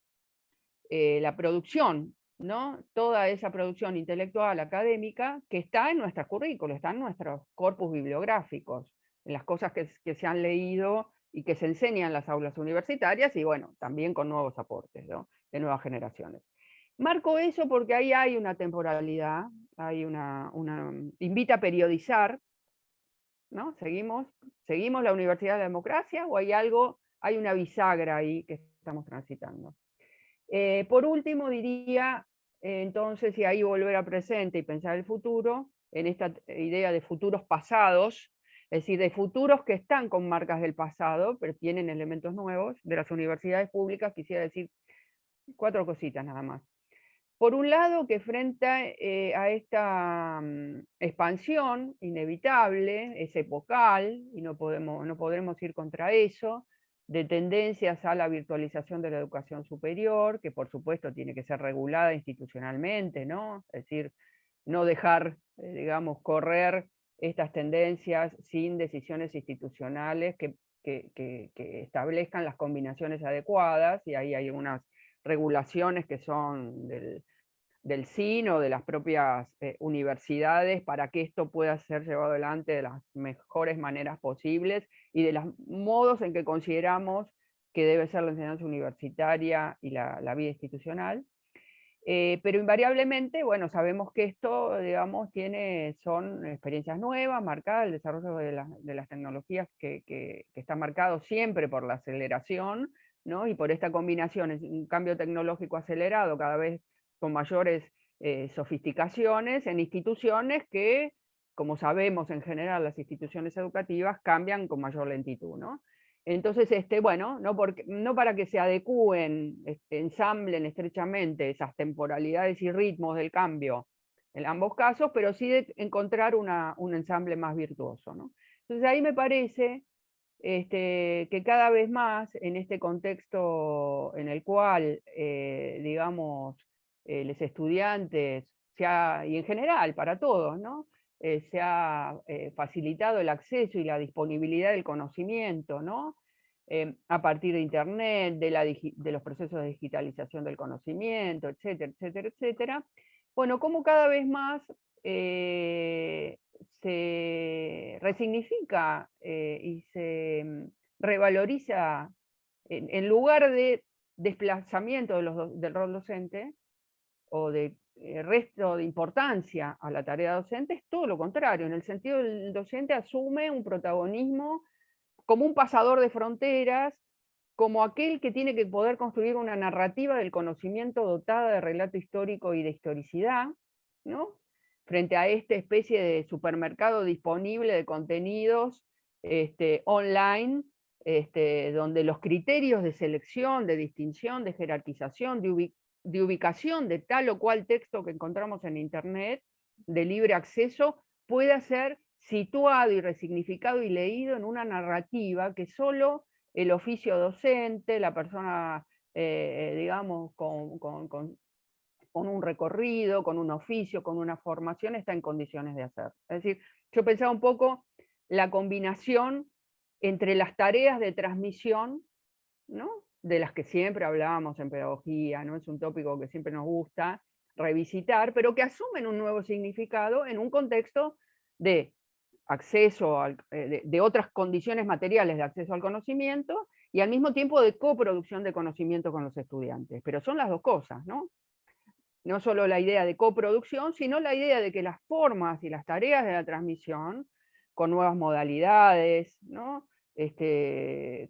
la producción, ¿no? Toda esa producción intelectual, académica, que está en nuestras currículos, está en nuestros corpus bibliográficos, en las cosas que se han leído y que se enseñan en las aulas universitarias, y bueno, también con nuevos aportes, ¿no?, de nuevas generaciones. Marco eso porque ahí hay una temporalidad, hay invita a periodizar, ¿no? ¿Seguimos la Universidad de la Democracia, o hay una bisagra ahí que estamos transitando? Por último, diría, entonces, y ahí volver a presente y pensar el futuro, en esta idea de futuros pasados, es decir, de futuros que están con marcas del pasado, pero tienen elementos nuevos, de las universidades públicas, quisiera decir 4 cositas nada más. Por un lado, que frente a esta expansión inevitable, es epocal, y no podremos ir contra eso, de tendencias a la virtualización de la educación superior, que por supuesto tiene que ser regulada institucionalmente, ¿no? Es decir, no dejar, digamos, correr estas tendencias sin decisiones institucionales que establezcan las combinaciones adecuadas, y ahí hay unas regulaciones que son del CIN o de las propias universidades, para que esto pueda ser llevado adelante de las mejores maneras posibles y de los modos en que consideramos que debe ser la enseñanza universitaria y la vida institucional. Pero invariablemente, bueno, sabemos que esto, digamos, son experiencias nuevas, marcadas, el desarrollo de las tecnologías que está marcado siempre por la aceleración, ¿no? Y por esta combinación, es un cambio tecnológico acelerado, cada vez con mayores sofisticaciones en instituciones que, como sabemos en general, las instituciones educativas cambian con mayor lentitud, ¿no? Entonces, bueno, no para que se adecúen, ensamblen estrechamente esas temporalidades y ritmos del cambio en ambos casos, pero sí de encontrar un ensamble más virtuoso, ¿no? Entonces ahí me parece que cada vez más, en este contexto en el cual, digamos, los estudiantes, y en general para todos, ¿no?, se ha facilitado el acceso y la disponibilidad del conocimiento, ¿no?, a partir de Internet, de los procesos de digitalización del conocimiento, etcétera, etcétera, etcétera. Bueno, como cada vez más se resignifica y se revaloriza en lugar de desplazamiento del rol docente, o de resto de importancia a la tarea docente, es todo lo contrario, en el sentido del docente asume un protagonismo como un pasador de fronteras, como aquel que tiene que poder construir una narrativa del conocimiento dotada de relato histórico y de historicidad, ¿no? Frente a esta especie de supermercado disponible de contenidos online, donde los criterios de selección, de distinción, de jerarquización, de ubicación de tal o cual texto que encontramos en Internet, de libre acceso, pueda ser situado y resignificado y leído en una narrativa que solo el oficio docente, la persona, digamos, con un recorrido, con un oficio, con una formación, está en condiciones de hacer. Es decir, yo pensaba un poco la combinación entre las tareas de transmisión, ¿no?, de las que siempre hablábamos en pedagogía, ¿no? Es un tópico que siempre nos gusta revisitar, pero que asumen un nuevo significado en un contexto de acceso, de otras condiciones materiales de acceso al conocimiento, y al mismo tiempo de coproducción de conocimiento con los estudiantes. Pero son las dos cosas, ¿no? No solo la idea de coproducción, sino la idea de que las formas y las tareas de la transmisión, con nuevas modalidades, ¿no?,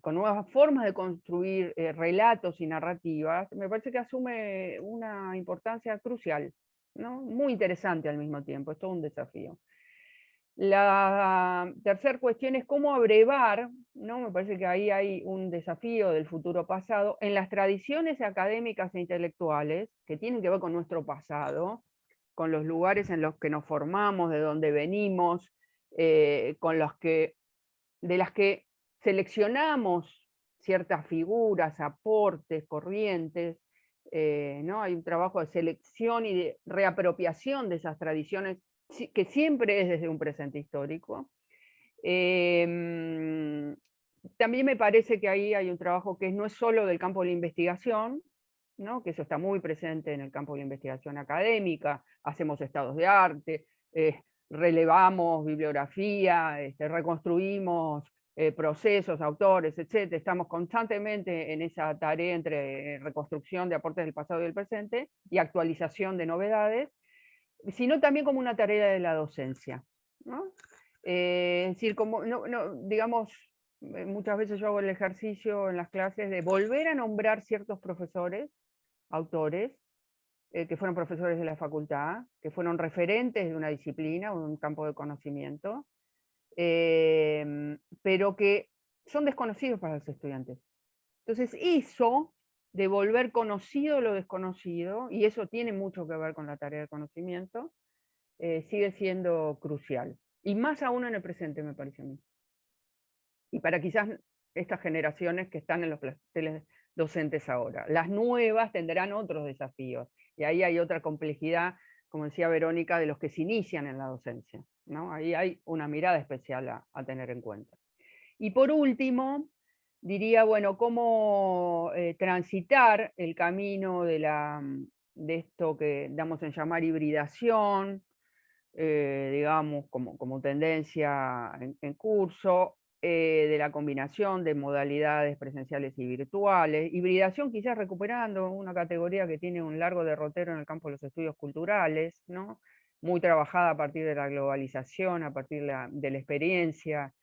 con nuevas formas de construir relatos y narrativas, me parece que asume una importancia crucial, ¿no?, muy interesante al mismo tiempo, es todo un desafío. La tercera cuestión es cómo abrevar, ¿no? Me parece que ahí hay un desafío del futuro pasado, en las tradiciones académicas e intelectuales, que tienen que ver con nuestro pasado, con los lugares en los que nos formamos, de donde venimos, de las que seleccionamos ciertas figuras, aportes, corrientes, ¿no? Hay un trabajo de selección y de reapropiación de esas tradiciones que siempre es desde un presente histórico. También me parece que ahí hay un trabajo que no es solo del campo de la investigación, ¿no?, que eso está muy presente en el campo de la investigación académica, hacemos estados de arte, relevamos bibliografía, reconstruimos procesos, autores, etc. Estamos constantemente en esa tarea entre reconstrucción de aportes del pasado y del presente y actualización de novedades, sino también como una tarea de la docencia, ¿no? Es decir, como, digamos, muchas veces yo hago el ejercicio en las clases de volver a nombrar ciertos profesores, autores, que fueron profesores de la facultad, que fueron referentes de una disciplina o de un campo de conocimiento, pero que son desconocidos para los estudiantes. Entonces, eso de volver conocido lo desconocido, y eso tiene mucho que ver con la tarea de conocimiento, sigue siendo crucial. Y más aún en el presente, me parece a mí. Y para quizás estas generaciones que están en los planteles docentes ahora. Las nuevas tendrán otros desafíos. Y ahí hay otra complejidad, como decía Verónica, de los que se inician en la docencia, ¿no? Ahí hay una mirada especial a tener en cuenta. Y por último, diría, bueno, cómo transitar el camino de esto que damos en llamar hibridación, digamos, como tendencia en curso, de la combinación de modalidades presenciales y virtuales, hibridación quizás recuperando una categoría que tiene un largo derrotero en el campo de los estudios culturales, ¿no?, muy trabajada a partir de la globalización, a partir de la experiencia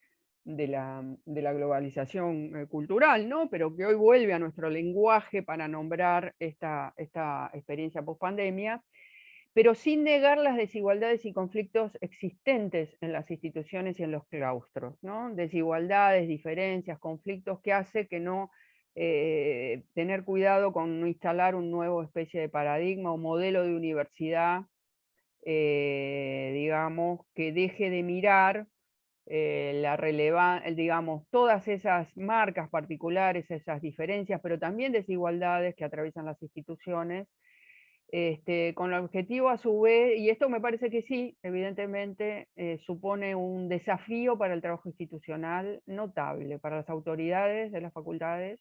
de la globalización cultural, ¿no?, pero que hoy vuelve a nuestro lenguaje para nombrar esta experiencia post-pandemia, pero sin negar las desigualdades y conflictos existentes en las instituciones y en los claustros, ¿no? Desigualdades, diferencias, conflictos que hace que no tener cuidado con no instalar un nuevo especie de paradigma o modelo de universidad, digamos, que deje de mirar digamos, todas esas marcas particulares, esas diferencias, pero también desigualdades que atraviesan las instituciones, con el objetivo a su vez, y esto me parece que sí, evidentemente, supone un desafío para el trabajo institucional notable, para las autoridades de las facultades,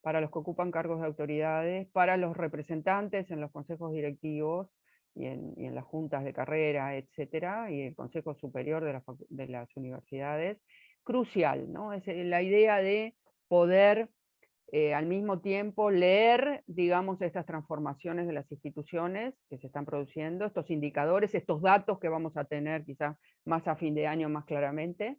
para los que ocupan cargos de autoridades, para los representantes en los consejos directivos y en las juntas de carrera, etcétera, y el Consejo Superior de las universidades, crucial, ¿no? Es la idea de poder al mismo tiempo leer, digamos, estas transformaciones de las instituciones que se están produciendo, estos indicadores, estos datos que vamos a tener quizás más a fin de año más claramente,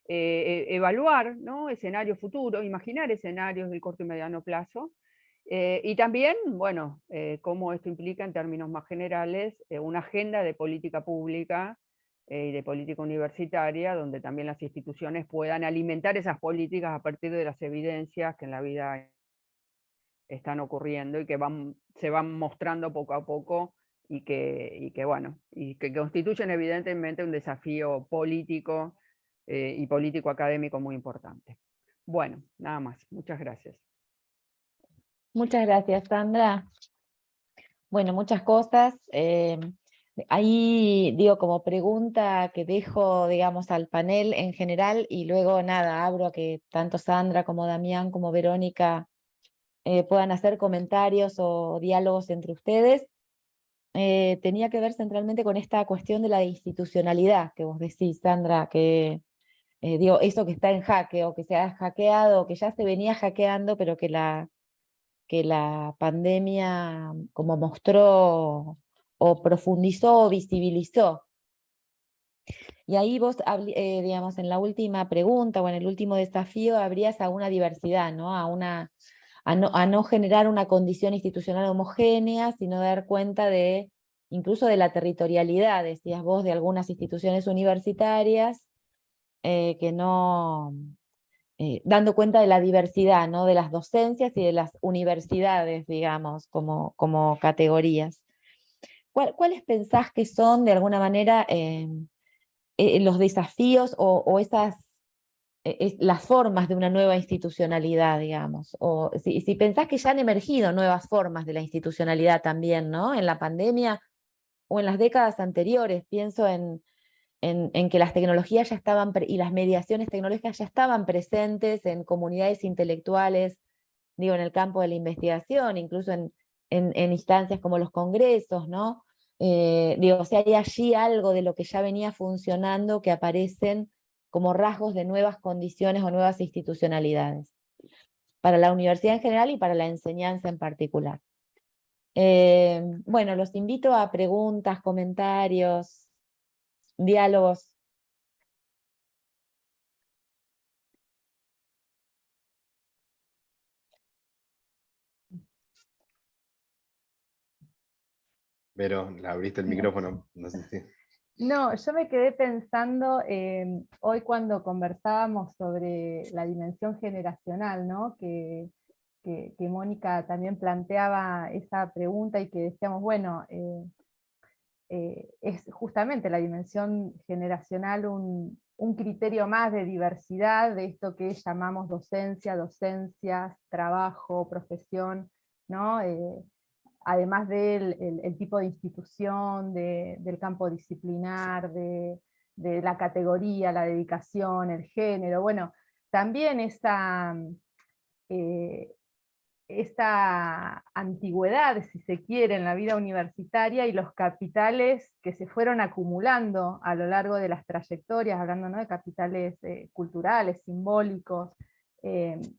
evaluar, ¿no?, escenarios futuros, imaginar escenarios del corto y mediano plazo, y también, bueno, cómo esto implica en términos más generales una agenda de política pública y de política universitaria, donde también las instituciones puedan alimentar esas políticas a partir de las evidencias que en la vida están ocurriendo y que se van mostrando poco a poco bueno, y que constituyen evidentemente un desafío político y político académico muy importante. Bueno, nada más. Muchas gracias. Muchas gracias, Sandra. Bueno, muchas cosas. Ahí digo, como pregunta que dejo, digamos, al panel en general, y luego nada, abro a que tanto Sandra como Damián como Verónica puedan hacer comentarios o diálogos entre ustedes. Tenía que ver centralmente con esta cuestión de la institucionalidad que vos decís, Sandra, que digo, eso que está en jaque, o que se ha hackeado, o que ya se venía hackeando, pero que la pandemia como mostró o profundizó o visibilizó. Y ahí vos, digamos, en la última pregunta o en el último desafío, abrías a una diversidad, ¿no? A no generar una condición institucional homogénea, sino dar cuenta de, incluso de la territorialidad, decías vos, de algunas instituciones universitarias, que no, dando cuenta de la diversidad, ¿no?, de las docencias y de las universidades, digamos, como categorías. ¿Cuáles pensás que son, de alguna manera, los desafíos o esas, las formas de una nueva institucionalidad, digamos? O si pensás que ya han emergido nuevas formas de la institucionalidad también, ¿no?, en la pandemia o en las décadas anteriores. Pienso en que las tecnologías ya estaban, y las mediaciones tecnológicas ya estaban presentes en comunidades intelectuales, digo, en el campo de la investigación, incluso en instancias como los congresos, ¿no? Digo, o sea, hay allí algo de lo que ya venía funcionando que aparecen como rasgos de nuevas condiciones o nuevas institucionalidades, para la universidad en general y para la enseñanza en particular. Bueno, los invito a preguntas, comentarios, diálogos. Pero le abriste el micrófono, no sé si... No, yo me quedé pensando hoy cuando conversábamos sobre la dimensión generacional, ¿no?, que Mónica también planteaba esa pregunta y que decíamos, bueno, es justamente la dimensión generacional un criterio más de diversidad de esto que llamamos docencia, docencias, trabajo, profesión, ¿no? Además del el tipo de institución, del campo disciplinar, de la categoría, la dedicación, el género, bueno, también esta antigüedad, si se quiere, en la vida universitaria y los capitales que se fueron acumulando a lo largo de las trayectorias, hablando, ¿no?, de capitales culturales, simbólicos,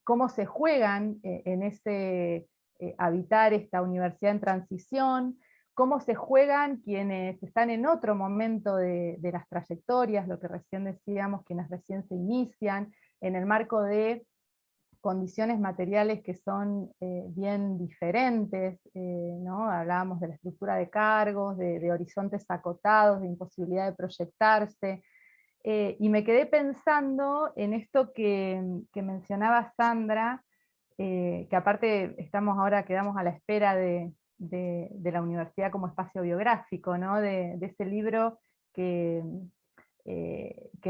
cómo se juegan en ese habitar esta universidad en transición, cómo se juegan quienes están en otro momento de las trayectorias, lo que recién decíamos, quienes recién se inician, en el marco de condiciones materiales que son bien diferentes, ¿no? Hablábamos de la estructura de cargos, de horizontes acotados, de imposibilidad de proyectarse, y me quedé pensando en esto que mencionaba Sandra, que aparte quedamos a la espera de la universidad como espacio biográfico, ¿no?, de ese libro que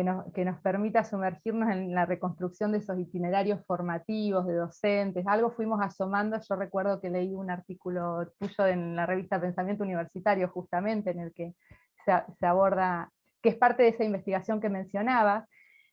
nos permita sumergirnos en la reconstrucción de esos itinerarios formativos de docentes. Algo fuimos asomando, yo recuerdo que leí un artículo tuyo en la revista Pensamiento Universitario, justamente, en el que se aborda, que es parte de esa investigación que mencionaba,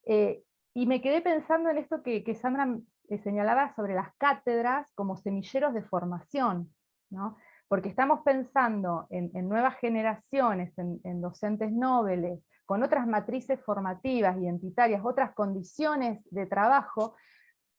y me quedé pensando en esto que Sandra señalaba sobre las cátedras como semilleros de formación, ¿no? Porque estamos pensando en nuevas generaciones, en docentes nobles, con otras matrices formativas, identitarias, otras condiciones de trabajo,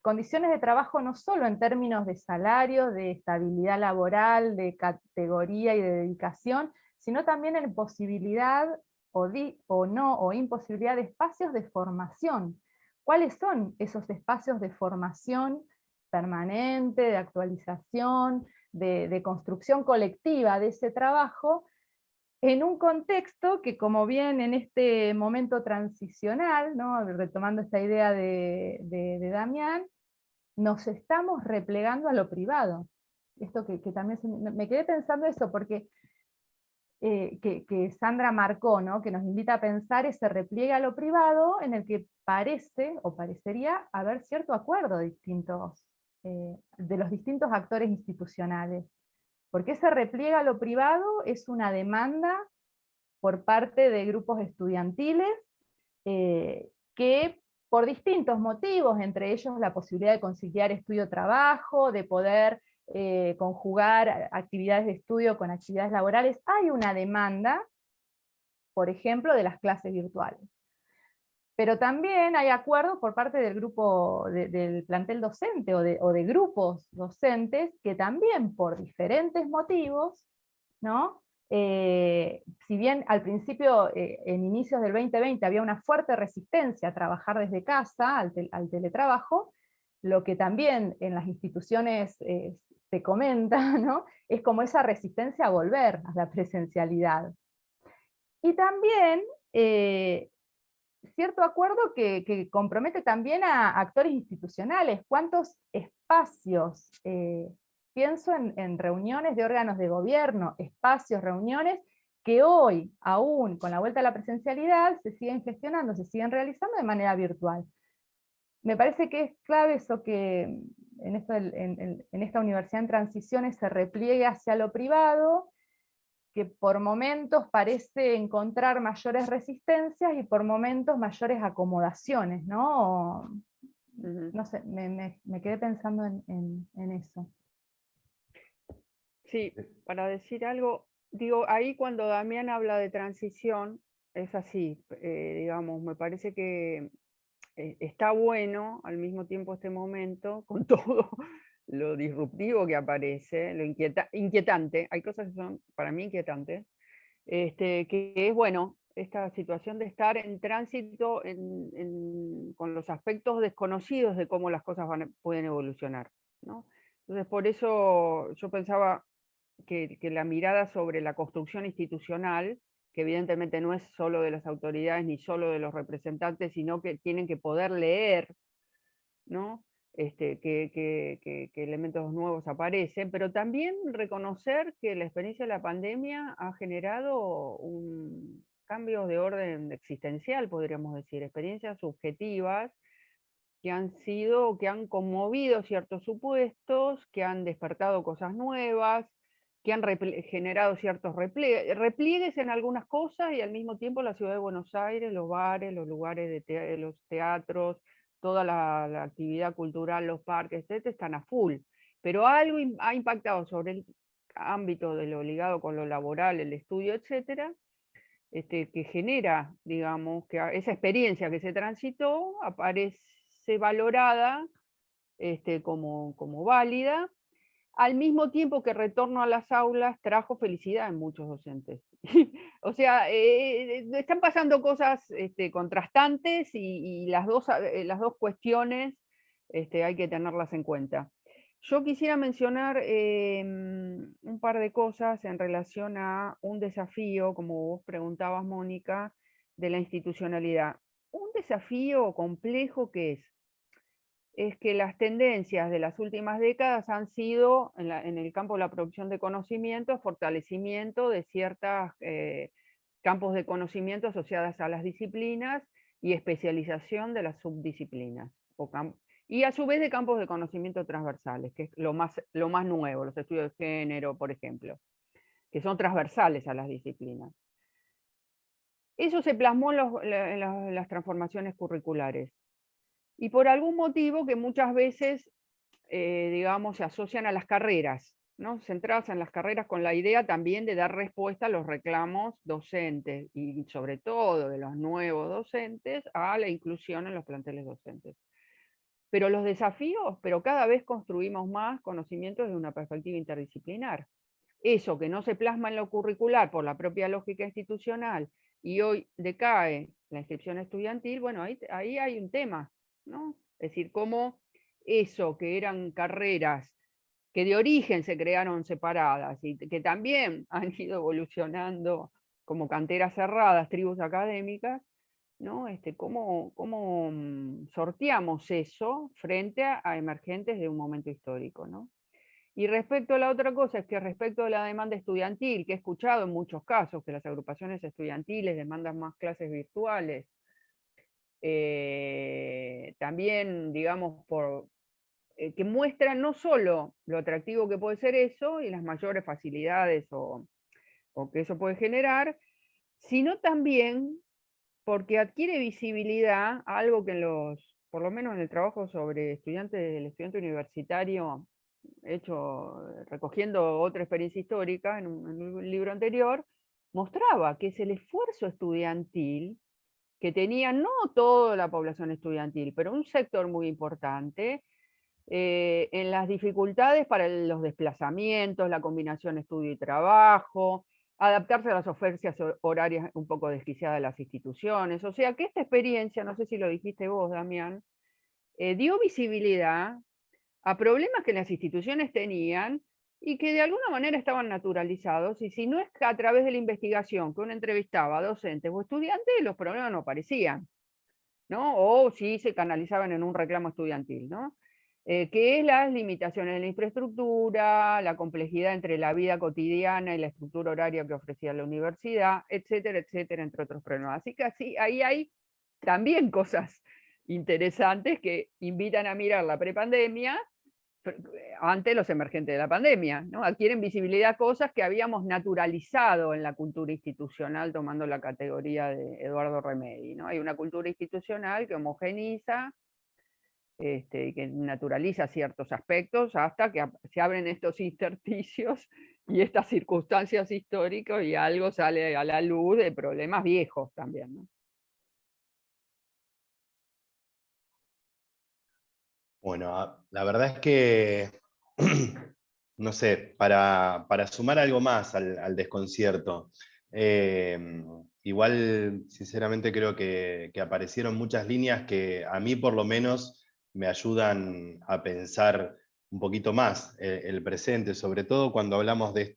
condiciones de trabajo no solo en términos de salario, de estabilidad laboral, de categoría y de dedicación, sino también en posibilidad o imposibilidad de espacios de formación. ¿Cuáles son esos espacios de formación permanente, de actualización, de construcción colectiva de ese trabajo, en un contexto que, como bien en este momento transicional, ¿no? Retomando esta idea de Damián, nos estamos replegando a lo privado? Esto que también me quedé pensando eso, porque que Sandra marcó, ¿no? Que nos invita a pensar ese repliegue a lo privado, en el que parece, o parecería, haber cierto acuerdo de los distintos actores institucionales. Porque ese repliegue a lo privado es una demanda por parte de grupos estudiantiles que por distintos motivos, entre ellos la posibilidad de conciliar estudio-trabajo, de poder conjugar actividades de estudio con actividades laborales, hay una demanda, por ejemplo, de las clases virtuales. Pero también hay acuerdos por parte del grupo, del plantel docente, o de grupos docentes, que también por diferentes motivos, ¿no? Si bien al principio, en inicios del 2020, había una fuerte resistencia a trabajar desde casa, al teletrabajo, lo que también en las instituciones se comenta, ¿no? Es como esa resistencia a volver a la presencialidad. Y también cierto acuerdo que compromete también a actores institucionales. ¿Cuántos espacios? Pienso en reuniones de órganos de gobierno, espacios, reuniones, que hoy, aún con la vuelta a la presencialidad, se siguen gestionando, se siguen realizando de manera virtual. Me parece que es clave eso, que en esta universidad en transiciones se repliegue hacia lo privado, que por momentos parece encontrar mayores resistencias y por momentos mayores acomodaciones, ¿no? No sé, me quedé pensando en eso. Sí, para decir algo, digo, ahí cuando Damián habla de transición, es así, digamos, me parece que está bueno al mismo tiempo este momento, con todo lo disruptivo que aparece, lo inquietante, hay cosas que son para mí inquietantes, que es bueno, esta situación de estar en tránsito con los aspectos desconocidos de cómo las cosas pueden evolucionar, ¿no? Entonces, por eso yo pensaba que la mirada sobre la construcción institucional, que evidentemente no es solo de las autoridades ni solo de los representantes, sino que tienen que poder leer, ¿no? Que elementos nuevos aparecen, pero también reconocer que la experiencia de la pandemia ha generado cambios de orden existencial, podríamos decir, experiencias subjetivas que han conmovido ciertos supuestos, que han despertado cosas nuevas, que han generado ciertos repliegues en algunas cosas, y al mismo tiempo la ciudad de Buenos Aires, los bares, los lugares los teatros, toda la actividad cultural, los parques, etc., están a full. Pero algo ha impactado sobre el ámbito de lo ligado con lo laboral, el estudio, etcétera, que genera, digamos, que esa experiencia que se transitó aparece valorada como válida, al mismo tiempo que retorno a las aulas trajo felicidad en muchos docentes. O sea, están pasando cosas contrastantes, y las dos cuestiones hay que tenerlas en cuenta. Yo quisiera mencionar un par de cosas en relación a un desafío, como vos preguntabas, Mónica, de la institucionalidad. Un desafío complejo que es que las tendencias de las últimas décadas han sido, en el campo de la producción de conocimiento, fortalecimiento de ciertos campos de conocimiento asociadas a las disciplinas y especialización de las subdisciplinas, y a su vez de campos de conocimiento transversales, que es lo más nuevo, los estudios de género, por ejemplo, que son transversales a las disciplinas. Eso se plasmó en las transformaciones curriculares. Y por algún motivo que muchas veces, digamos, se asocian a las carreras, ¿no? Centradas en las carreras, con la idea también de dar respuesta a los reclamos docentes, y sobre todo de los nuevos docentes, a la inclusión en los planteles docentes. pero los desafíos, pero cada vez construimos más conocimientos desde una perspectiva interdisciplinar. Eso que no se plasma en lo curricular por la propia lógica institucional y hoy decae la inscripción estudiantil, bueno, ahí hay un tema, ¿no? Es decir, cómo eso que eran carreras que de origen se crearon separadas y que también han ido evolucionando como canteras cerradas, tribus académicas, ¿no? ¿Cómo sorteamos eso frente a emergentes de un momento histórico, ¿no? Y respecto a la otra cosa, es que respecto a la demanda estudiantil, que he escuchado en muchos casos que las agrupaciones estudiantiles demandan más clases virtuales, también, digamos, que muestran no solo lo atractivo que puede ser eso y las mayores facilidades o que eso puede generar, sino también porque adquiere visibilidad algo que por lo menos en el trabajo sobre el estudiante universitario, recogiendo otra experiencia histórica en un libro anterior, mostraba que es el esfuerzo estudiantil que tenía no toda la población estudiantil, pero un sector muy importante, en las dificultades para los desplazamientos, la combinación estudio y trabajo, adaptarse a las ofertas horarias un poco desquiciadas de las instituciones. O sea que esta experiencia, no sé si lo dijiste vos, Damián, dio visibilidad a problemas que las instituciones tenían y que de alguna manera estaban naturalizados, y si no es que a través de la investigación que uno entrevistaba a docentes o estudiantes, los problemas no aparecían, ¿no? O sí se canalizaban en un reclamo estudiantil, ¿no? Que es las limitaciones de la infraestructura, la complejidad entre la vida cotidiana y la estructura horaria que ofrecía la universidad, etcétera, etcétera, entre otros problemas. Así que ahí hay también cosas interesantes que invitan a mirar la prepandemia ante los emergentes de la pandemia, ¿no? Adquieren visibilidad cosas que habíamos naturalizado en la cultura institucional, tomando la categoría de Eduardo Remedi, ¿no? Hay una cultura institucional que homogeniza, que naturaliza ciertos aspectos hasta que se abren estos intersticios y estas circunstancias históricas y algo sale a la luz de problemas viejos también, ¿no? Bueno, la verdad es que, no sé, para sumar algo más al desconcierto, igual sinceramente creo que aparecieron muchas líneas que a mí por lo menos me ayudan a pensar un poquito más el presente, sobre todo cuando hablamos de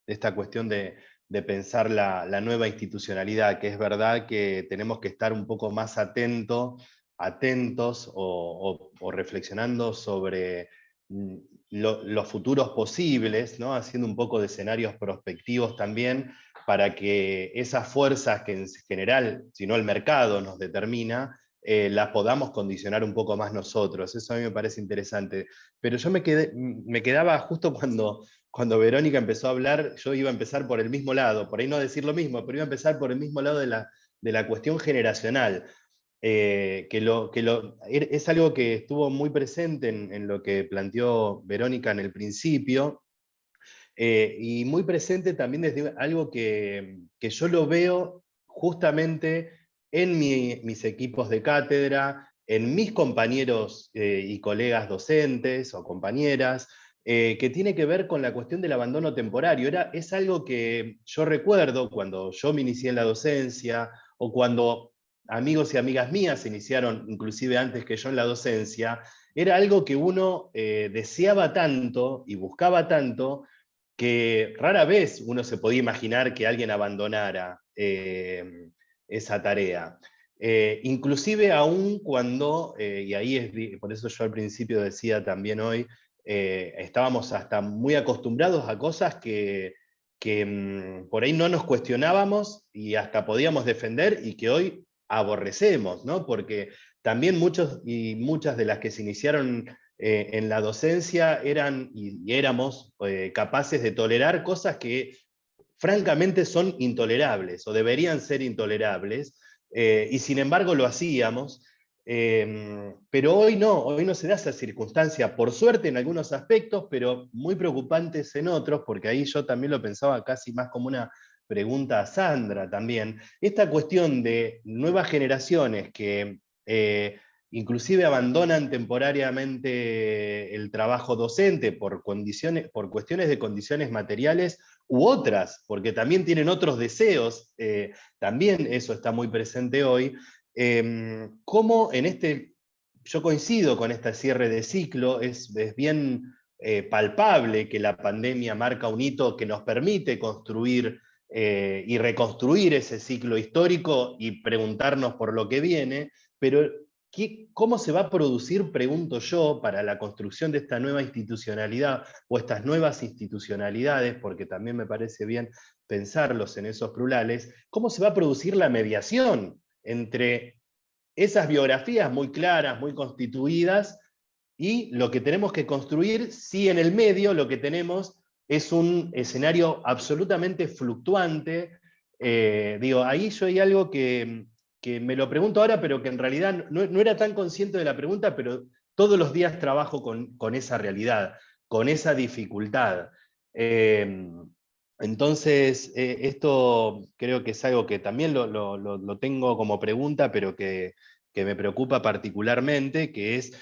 esta cuestión de pensar la nueva institucionalidad, que es verdad que tenemos que estar un poco más atentos o reflexionando sobre los futuros posibles, ¿no? Haciendo un poco de escenarios prospectivos también, para que esas fuerzas que en general, si no el mercado nos determina, las podamos condicionar un poco más nosotros. Eso a mí me parece interesante. Pero yo me quedaba justo cuando Verónica empezó a hablar, yo iba a empezar por el mismo lado, por ahí no decir lo mismo, pero iba a empezar por el mismo lado de la cuestión generacional. Es algo que estuvo muy presente en lo que planteó Verónica en el principio, y muy presente también desde algo que yo lo veo justamente en mis equipos de cátedra, en mis compañeros y colegas docentes o compañeras, que tiene que ver con la cuestión del abandono temporario. Es algo que yo recuerdo cuando yo me inicié en la docencia, o cuando amigos y amigas mías se iniciaron inclusive antes que yo en la docencia. Era algo que uno deseaba tanto y buscaba tanto, que rara vez uno se podía imaginar que alguien abandonara esa tarea. Inclusive aún cuando, y ahí por eso yo al principio decía también hoy, estábamos hasta muy acostumbrados a cosas que por ahí no nos cuestionábamos y hasta podíamos defender, y que hoy aborrecemos, ¿no? Porque también muchos y muchas de las que se iniciaron en la docencia eran y éramos capaces de tolerar cosas que francamente son intolerables o deberían ser intolerables, y sin embargo lo hacíamos. Pero hoy no se da esa circunstancia, por suerte en algunos aspectos, pero muy preocupantes en otros, porque ahí yo también lo pensaba casi más como una pregunta a Sandra también. Esta cuestión de nuevas generaciones que inclusive abandonan temporariamente el trabajo docente por cuestiones de condiciones materiales u otras, porque también tienen otros deseos, también eso está muy presente hoy. Cómo yo coincido con este cierre de ciclo, es bien palpable que la pandemia marca un hito que nos permite construir y reconstruir ese ciclo histórico y preguntarnos por lo que viene, pero ¿cómo se va a producir, pregunto yo, para la construcción de esta nueva institucionalidad o estas nuevas institucionalidades, porque también me parece bien pensarlos en esos plurales, cómo se va a producir la mediación entre esas biografías muy claras, muy constituidas, y lo que tenemos que construir, si en el medio lo que tenemos es un escenario absolutamente fluctuante? Ahí yo hay algo que me lo pregunto ahora, pero que en realidad no era tan consciente de la pregunta, pero todos los días trabajo con esa realidad, con esa dificultad. Entonces, esto creo que es algo que también lo tengo como pregunta, pero que me preocupa particularmente, que es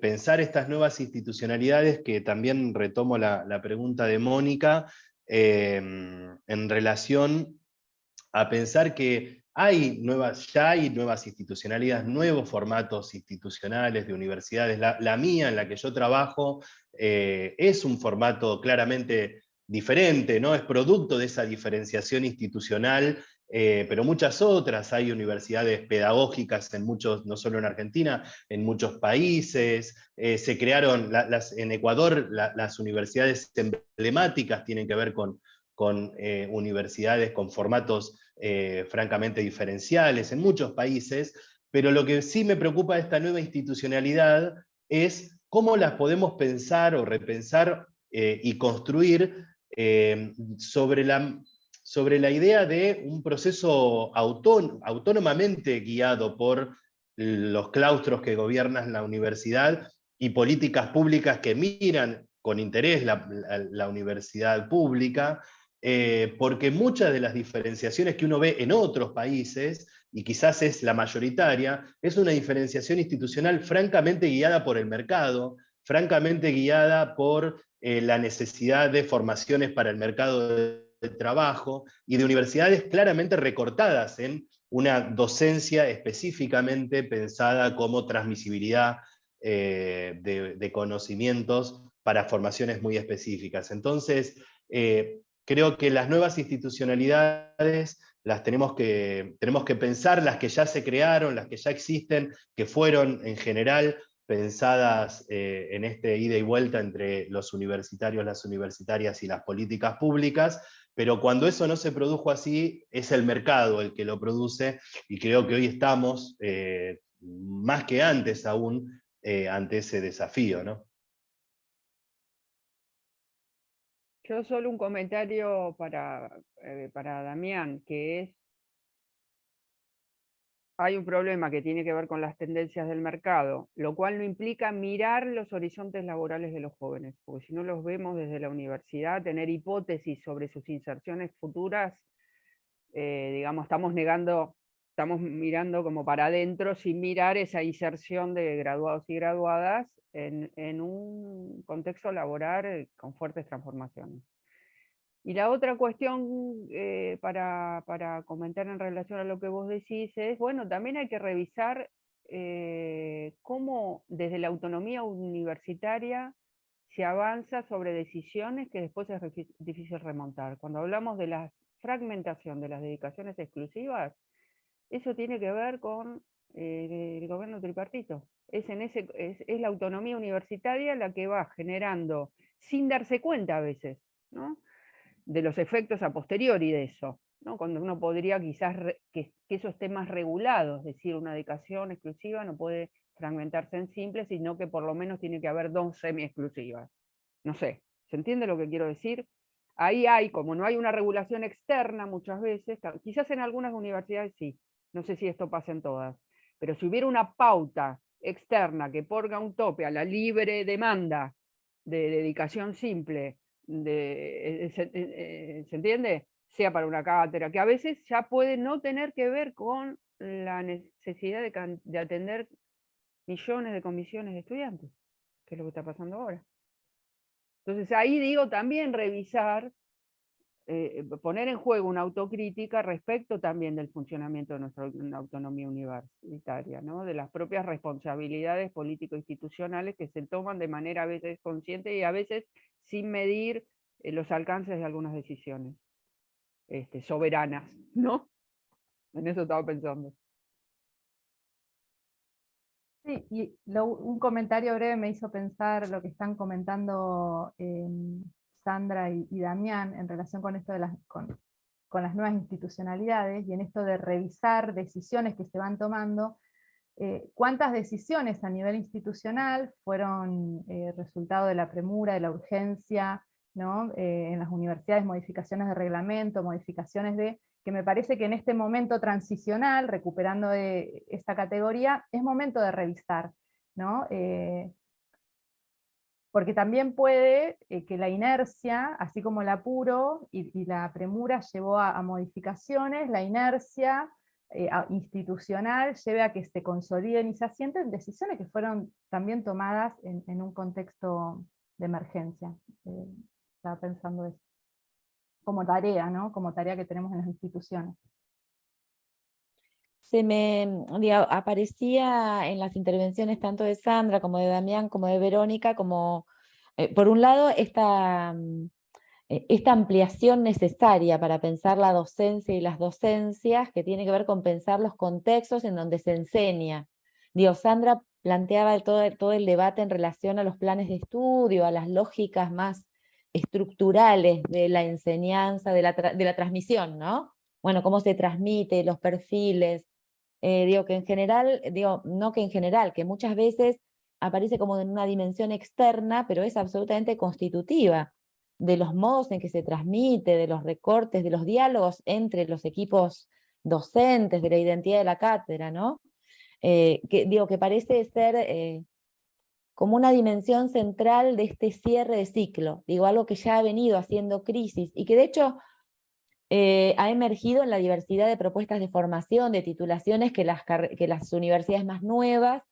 pensar estas nuevas institucionalidades, que también retomo la pregunta de Mónica, en relación a pensar que ya hay nuevas institucionalidades, nuevos formatos institucionales de universidades. La mía, en la que yo trabajo, es un formato claramente diferente, ¿no? Es producto de esa diferenciación institucional, pero muchas otras. Hay universidades pedagógicas en muchos, no solo en Argentina, en muchos países. Se crearon, en Ecuador, las universidades emblemáticas tienen que ver con universidades con formatos francamente diferenciales en muchos países, pero lo que sí me preocupa de esta nueva institucionalidad es cómo las podemos pensar o repensar y construir sobre la idea de un proceso autónomamente guiado por los claustros que gobiernan la universidad y políticas públicas que miran con interés la universidad pública, porque muchas de las diferenciaciones que uno ve en otros países, y quizás es la mayoritaria, es una diferenciación institucional francamente guiada por el mercado, francamente guiada por la necesidad de formaciones para el mercado del trabajo, y de universidades claramente recortadas en una docencia específicamente pensada como transmisibilidad de conocimientos para formaciones muy específicas. Entonces, creo que las nuevas institucionalidades las tenemos que pensar, las que ya se crearon, las que ya existen, que fueron en general pensadas en este ida y vuelta entre los universitarios, las universitarias y las políticas públicas, pero cuando eso no se produjo así, es el mercado el que lo produce, y creo que hoy estamos, más que antes aún, ante ese desafío, ¿no? Yo solo un comentario para Damián, que es, hay un problema que tiene que ver con las tendencias del mercado, lo cual no implica mirar los horizontes laborales de los jóvenes, porque si no los vemos desde la universidad, tener hipótesis sobre sus inserciones futuras, digamos, estamos mirando como para adentro sin mirar esa inserción de graduados y graduadas en un contexto laboral con fuertes transformaciones. Y la otra cuestión para comentar en relación a lo que vos decís es, bueno, también hay que revisar cómo desde la autonomía universitaria se avanza sobre decisiones que después es difícil remontar. Cuando hablamos de la fragmentación de las dedicaciones exclusivas, eso tiene que ver con el gobierno tripartito. Es la autonomía universitaria la que va generando, sin darse cuenta a veces, ¿no?, de los efectos a posteriori de eso, ¿no? Cuando uno podría quizás que eso esté más regulado, es decir, una dedicación exclusiva no puede fragmentarse en simple, sino que por lo menos tiene que haber 2 semi-exclusivas. No sé, ¿se entiende lo que quiero decir? Ahí como no hay una regulación externa muchas veces, quizás en algunas universidades sí, no sé si esto pasa en todas, pero si hubiera una pauta externa que ponga un tope a la libre demanda de dedicación simple, ¿se entiende? Sea para una cátedra, que a veces ya puede no tener que ver con la necesidad de atender millones de comisiones de estudiantes, que es lo que está pasando ahora. Entonces ahí digo también revisar, poner en juego una autocrítica respecto también del funcionamiento de nuestra autonomía universitaria, ¿no? De las propias responsabilidades político-institucionales que se toman de manera a veces consciente y a veces sin medir los alcances de algunas decisiones soberanas, ¿no? En eso estaba pensando. Sí, y un comentario breve me hizo pensar lo que están comentando Sandra y Damián en relación con esto de con las nuevas institucionalidades y en esto de revisar decisiones que se van tomando. ¿Cuántas decisiones a nivel institucional fueron resultado de la premura, de la urgencia, ¿no? En las universidades, modificaciones de reglamento, modificaciones que me parece que en este momento transicional, recuperando esta categoría, es momento de revisar, ¿no? Porque también puede que la inercia, así como el apuro y la premura llevó a modificaciones, la inercia institucional lleve a que se consoliden y se asienten decisiones que fueron también tomadas en un contexto de emergencia. Estaba pensando eso. Como tarea, ¿no? Como tarea que tenemos en las instituciones. Aparecía en las intervenciones tanto de Sandra como de Damián como de Verónica, como por un lado esta ampliación necesaria para pensar la docencia y las docencias, que tiene que ver con pensar los contextos en donde se enseña. Sandra planteaba todo el debate en relación a los planes de estudio, a las lógicas más estructurales de la enseñanza, de la transmisión, ¿no? Bueno, cómo se transmite, los perfiles. Que en general, no que en general, que muchas veces aparece como en una dimensión externa, pero es absolutamente constitutiva de los modos en que se transmite, de los recortes, de los diálogos entre los equipos docentes, de la identidad de la cátedra, ¿no? Que parece ser como una dimensión central de este cierre de ciclo, algo que ya ha venido haciendo crisis, y que de hecho ha emergido en la diversidad de propuestas de formación, de titulaciones que las universidades más nuevas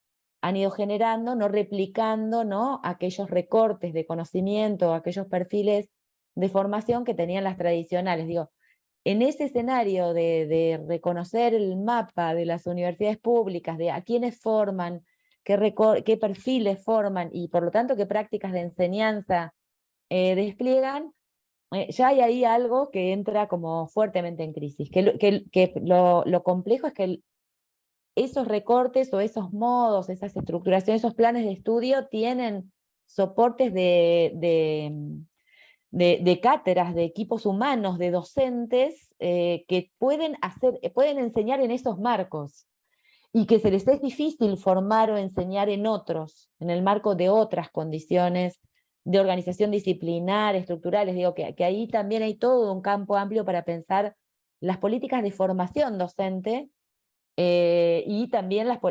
han ido generando, no replicando, ¿no?, aquellos recortes de conocimiento, aquellos perfiles de formación que tenían las tradicionales. En ese escenario de reconocer el mapa de las universidades públicas, de a quiénes forman, qué perfiles forman y por lo tanto qué prácticas de enseñanza despliegan, ya hay ahí algo que entra como fuertemente en crisis. Lo complejo es que esos recortes o esos modos, esas estructuraciones, esos planes de estudio tienen soportes de cátedras, de equipos humanos, de docentes que pueden enseñar en esos marcos y que se les es difícil formar o enseñar en otros, en el marco de otras condiciones de organización disciplinar, estructurales. Que ahí también hay todo un campo amplio para pensar las políticas de formación docente y también las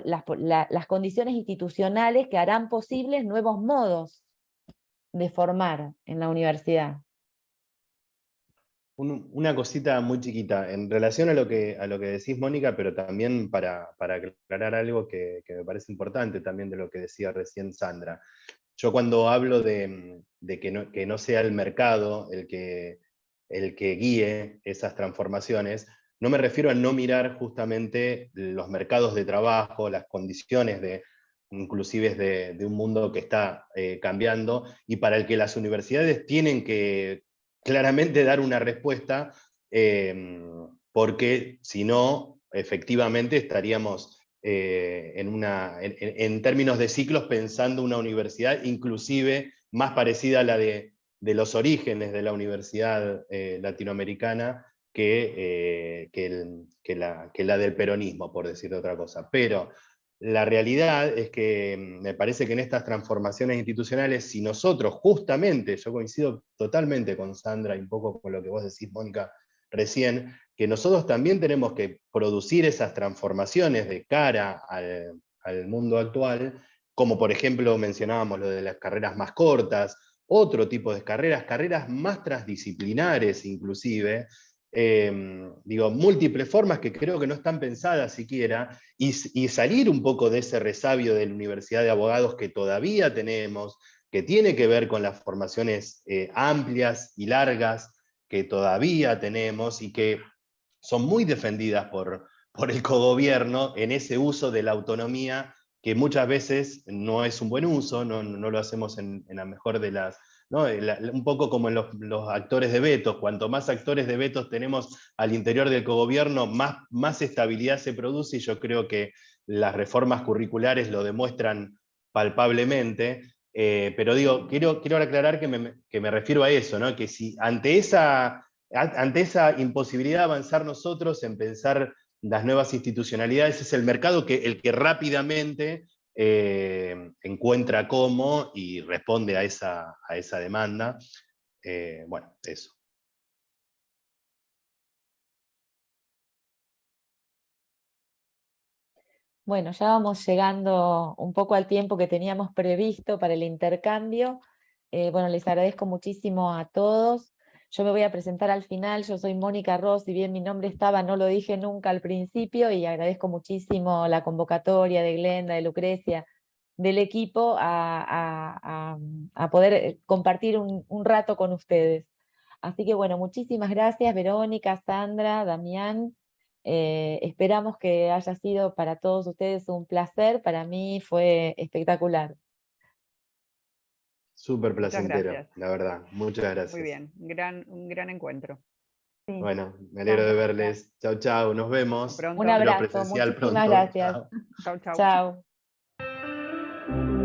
condiciones institucionales que harán posibles nuevos modos de formar en la universidad. Una cosita muy chiquita, en relación a lo que decís, Mónica, pero también para aclarar algo que me parece importante también de lo que decía recién Sandra. Yo cuando hablo de que no sea el mercado el que guíe esas transformaciones, no me refiero a no mirar justamente los mercados de trabajo, las condiciones inclusive de un mundo que está cambiando, y para el que las universidades tienen que claramente dar una respuesta, porque si no, efectivamente estaríamos en términos de ciclos pensando una universidad inclusive más parecida a la de los orígenes de la universidad latinoamericana que la del peronismo, por decir otra cosa. Pero la realidad es que me parece que en estas transformaciones institucionales, si nosotros justamente, yo coincido totalmente con Sandra y un poco con lo que vos decís, Mónica, recién, que nosotros también tenemos que producir esas transformaciones de cara al mundo actual, como por ejemplo mencionábamos lo de las carreras más cortas, otro tipo de carreras más transdisciplinares inclusive, múltiples formas que creo que no están pensadas siquiera, y salir un poco de ese resabio de la Universidad de Abogados que todavía tenemos, que tiene que ver con las formaciones amplias y largas que todavía tenemos y que son muy defendidas por el cogobierno en ese uso de la autonomía que muchas veces no es un buen uso, no lo hacemos en la mejor de las... ¿no? Un poco como en los actores de vetos, cuanto más actores de vetos tenemos al interior del cogobierno, más estabilidad se produce, y yo creo que las reformas curriculares lo demuestran palpablemente. Pero digo, quiero aclarar que me refiero a eso, ¿no? Que si ante esa imposibilidad de avanzar nosotros en pensar las nuevas institucionalidades, es el mercado el que rápidamente encuentra cómo y responde a esa demanda. Bueno, eso. Bueno, ya vamos llegando un poco al tiempo que teníamos previsto para el intercambio. Bueno, les agradezco muchísimo a todos. Yo me voy a presentar al final. Yo soy Mónica Ross, si bien mi nombre estaba, no lo dije nunca al principio, y agradezco muchísimo la convocatoria de Glenda, de Lucrecia, del equipo a poder compartir un rato con ustedes. Así que bueno, muchísimas gracias Verónica, Sandra, Damián. Esperamos que haya sido para todos ustedes un placer. Para mí fue espectacular. Súper Muchas placentero, gracias. la verdad. Muchas gracias. Muy bien, un gran encuentro. Sí. Bueno, me alegro de verles. Chau, chau, nos vemos. Pronto. Un Espero abrazo, presencial muchísimas pronto. gracias. Chau. Chau, chau. Chao.